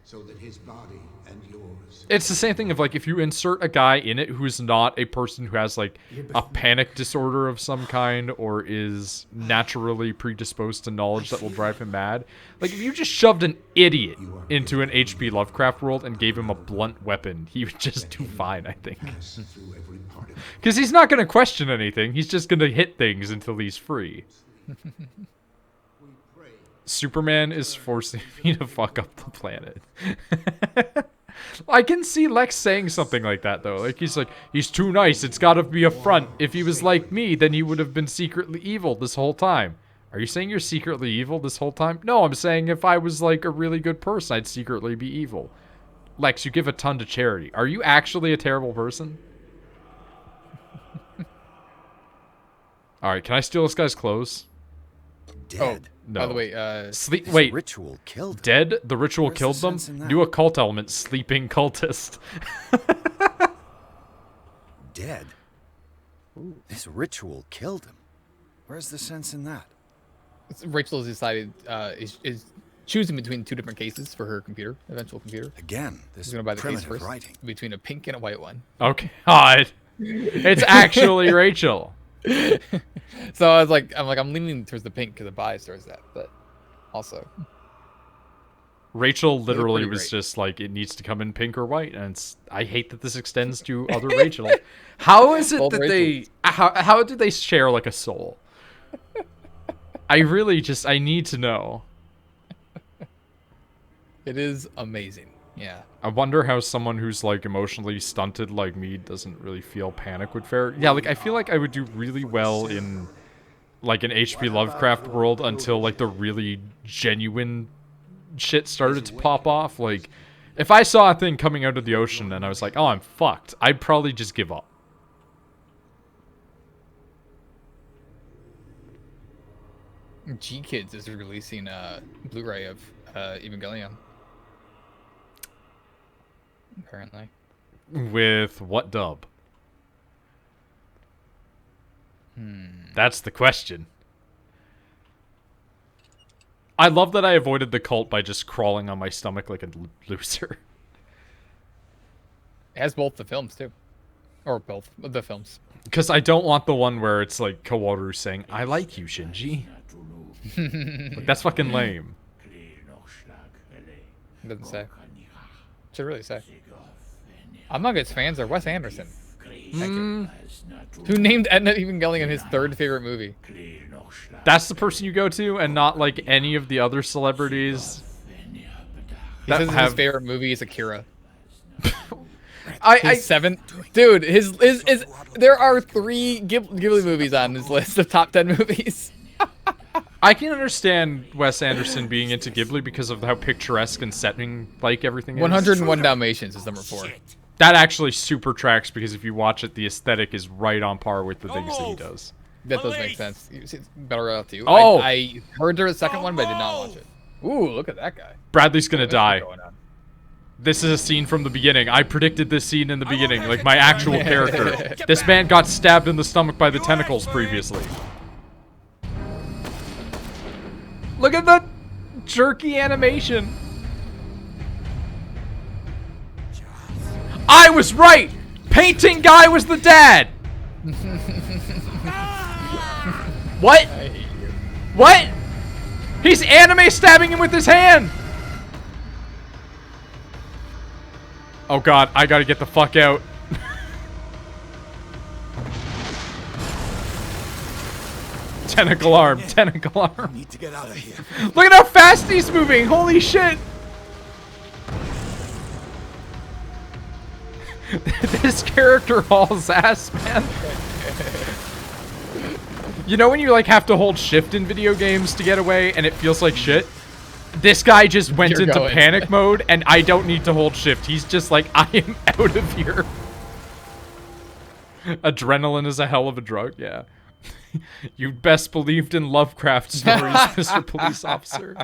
So that his body and yours. It's the same thing of, like, if you insert a guy in it who's not a person who has, like, a panic disorder of some kind or is naturally predisposed to knowledge that will drive him mad. Like, if you just shoved an idiot into an H.P. Lovecraft world and gave him a blunt weapon, he would just do fine, I think. Because he's not going to question anything. He's just going to hit things until he's free. Superman is forcing me to fuck up the planet. I can see Lex saying something like that, though. Like, he's too nice. It's got to be a front. If he was like me, then he would have been secretly evil this whole time. Are you saying you're secretly evil this whole time? No, I'm saying if I was, like, a really good person, I'd secretly be evil. Lex, you give a ton to charity. Are you actually a terrible person? Alright, can I steal this guy's clothes? Dead. No. By the way, Sleep. This Wait. ritual killed him. Dead? The ritual Where's killed the them? sense in that? New occult element, sleeping cultist. Dead. This ritual killed him. Where's the sense in that? Rachel has decided is choosing between two different cases for her computer, eventual computer. Again, this She's gonna buy the case primitive first writing. between a pink and a white one. Okay. God. It's actually Rachel. So I was like, I'm leaning towards the pink because the bias towards that, but also Rachel literally pretty was great. just like, it needs to come in pink or white, and I hate that this extends to other Rachel. How is it Both that Rachels. how do they share like a soul? I need to know. it is amazing. Yeah. I wonder how someone who's like emotionally stunted like me doesn't really feel panic would fare. Yeah, like I feel like I would do really well in like an H.P. Lovecraft world until like the really genuine shit started to pop off. Like, if I saw a thing coming out of the ocean and I was like, oh, I'm fucked, I'd probably just give up. G Kids is releasing a Blu-ray of Evangelion. Apparently. With what dub? That's the question. I love that I avoided the cult by just crawling on my stomach like a loser. It has both the films too, or both of the films. Because I don't want the one where it's like Kaworu saying, I like you, Shinji. Like, that's fucking lame. It doesn't say. Should really say. Among its fans are Wes Anderson, who named Evangelion his third favorite movie. That's the person you go to, and not like any of the other celebrities. He says his favorite movie is Akira. His seventh, dude. His there are 3 Ghibli movies on his list of top 10 movies. I can understand Wes Anderson being into Ghibli because of how picturesque and setting like everything is. 101 Dalmatians is number 4. That actually super tracks because if you watch it, the aesthetic is right on par with the things that he does. That does make sense. It's better out to you. Oh! I heard there was a second one, but I did not watch it. Ooh, look at that guy. Bradley's gonna die. Going on? This is a scene from the beginning. I predicted this scene in the beginning, like my actual character. This man got stabbed in the stomach by the tentacles previously. Look at the jerky animation. I was right! Painting guy was the dad! What? What? He's anime stabbing him with his hand! Oh god, I gotta get the fuck out. Tentacle arm, tentacle arm. Need to get out of here. Look at how fast he's moving! Holy shit! This character hauls ass, man. You know when you like have to hold shift in video games to get away and it feels like shit? This guy just went into panic mode and I don't need to hold shift. He's just like, I am out of here. Adrenaline is a hell of a drug, yeah. You best believed in Lovecraft stories, Mr. Police Officer.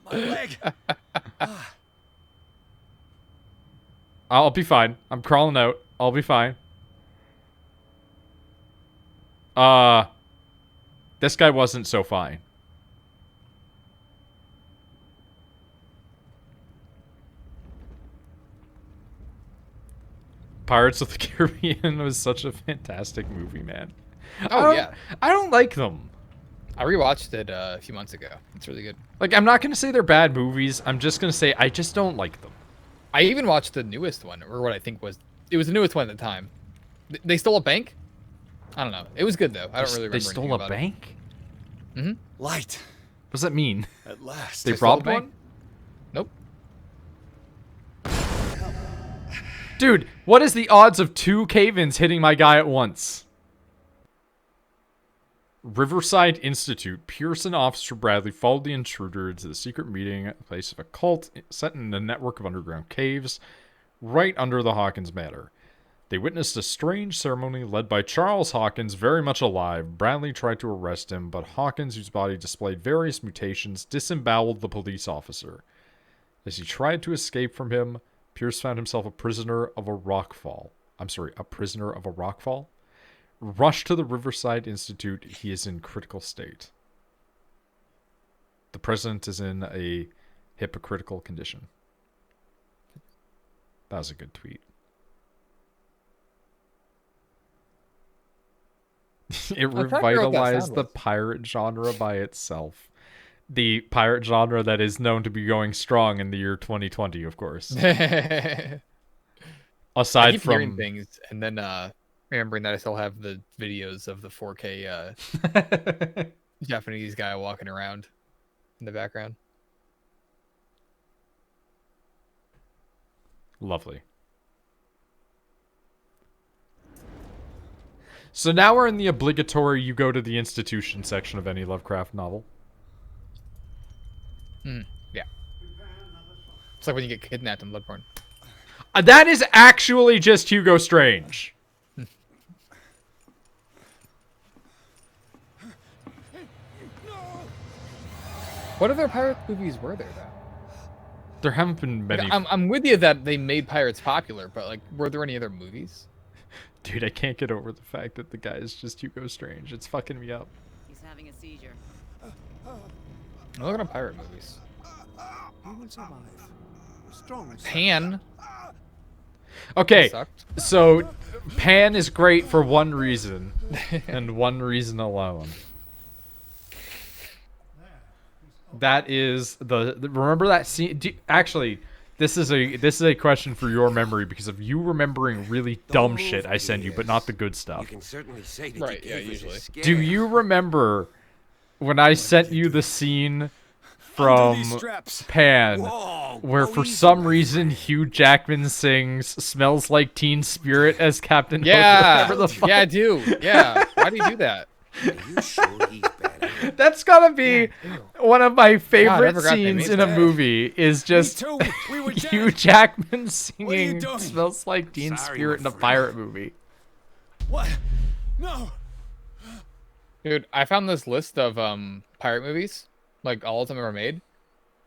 My leg. I'll be fine. I'm crawling out. I'll be fine. This guy wasn't so fine. Pirates of the Caribbean was such a fantastic movie, man. Oh, yeah. I don't like them. I rewatched it a few months ago. It's really good. Like, I'm not going to say they're bad movies. I'm just going to say I just don't like them. I even watched the newest one, or what I think was... It was the newest one at the time. They stole a bank? I don't know. It was good, though. I don't really remember. They stole a bank? Mm-hmm. Light. What does that mean? At last. They robbed one? Nope. Dude, what is the odds of 2 cave-ins hitting my guy at once? Riverside Institute. Pearson Officer Bradley followed the intruder to the secret meeting place of a cult set in a network of underground caves right under the Hawkins Manor. They witnessed a strange ceremony led by Charles Hawkins, very much alive. Bradley tried to arrest him, but Hawkins, whose body displayed various mutations, disemboweled the police officer. As he tried to escape from him, Pierce found himself a prisoner of a rockfall. A prisoner of a rockfall? Rushed to the Riverside Institute. He is in critical state. The president is in a hypocritical condition. That was a good tweet. It revitalized the pirate genre by itself. The pirate genre that is known to be going strong in the year 2020, of course. Aside I keep from hearing things, and then remembering that I still have the videos of the 4K Japanese guy walking around in the background. Lovely. So now we're in the obligatory you go to the institution section of any Lovecraft novel. Yeah. It's like when you get kidnapped in Bloodborne. That is actually just Hugo Strange. What other pirate movies were there, though? There haven't been many. Like, I'm with you that they made pirates popular, but like, were there any other movies? Dude, I can't get over the fact that the guy is just Hugo Strange. It's fucking me up. He's having a seizure. I'm looking at pirate movies. You will survive. Strong. Pan. Okay, Sucked. so Pan is great for one reason, and one reason alone. That is remember that scene? Actually, this is a question for your memory because of you remembering really dumb shit I send you, but not the good You stuff. can certainly say that Right, you yeah, gave us a usually. scare. Do you remember when I sent you the scene from straps. Pan, Whoa, where go for easy, some my reason Hugh Jackman sings "Smells Like Teen Spirit" as Captain Hook. Yeah, Whatever the fuck. yeah, I do. Yeah, why do you do that? Are you sure he's better? That's gotta be one of my favorite forgot that. scenes He's in a dead. movie. Is just too. We were Hugh dead. Jackman singing doing? "Smells Like Teen Sorry, Spirit" my in a friend. pirate movie. What? No. Dude, I found this list of pirate movies, like all of them ever made.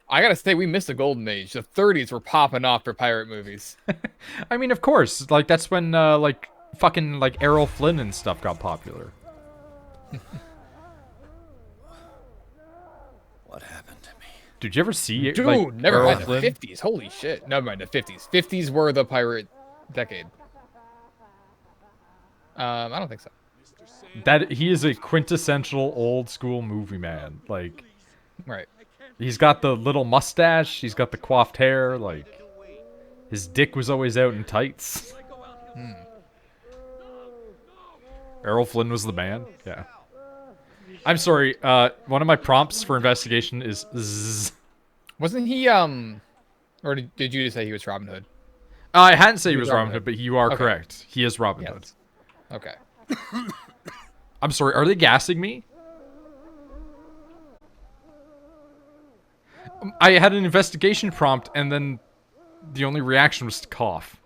I gotta say, we missed a golden age. The 30s were popping off for pirate movies. I mean, of course, like that's when like fucking like Errol Flynn and stuff got popular. What happened to me? Did you ever see Dude, like never Errol mind the Flynn? 50s. Holy shit. Never mind the 50s. 50s were the pirate decade. I don't think so. That he is a quintessential old school movie man. Like Right. he's got the little mustache, he's got the coiffed hair, like his dick was always out in tights. Errol Flynn was the man. Yeah. I'm sorry. One of my prompts for investigation is zzz. Wasn't he, or did you just say he was Robin Hood? I hadn't said he He was was Robin Robin Hood, Hood. but you are Okay. correct. He is Robin Hood. Yes. Okay. I'm sorry. Are they gassing me? I had an investigation prompt, and then the only reaction was to cough.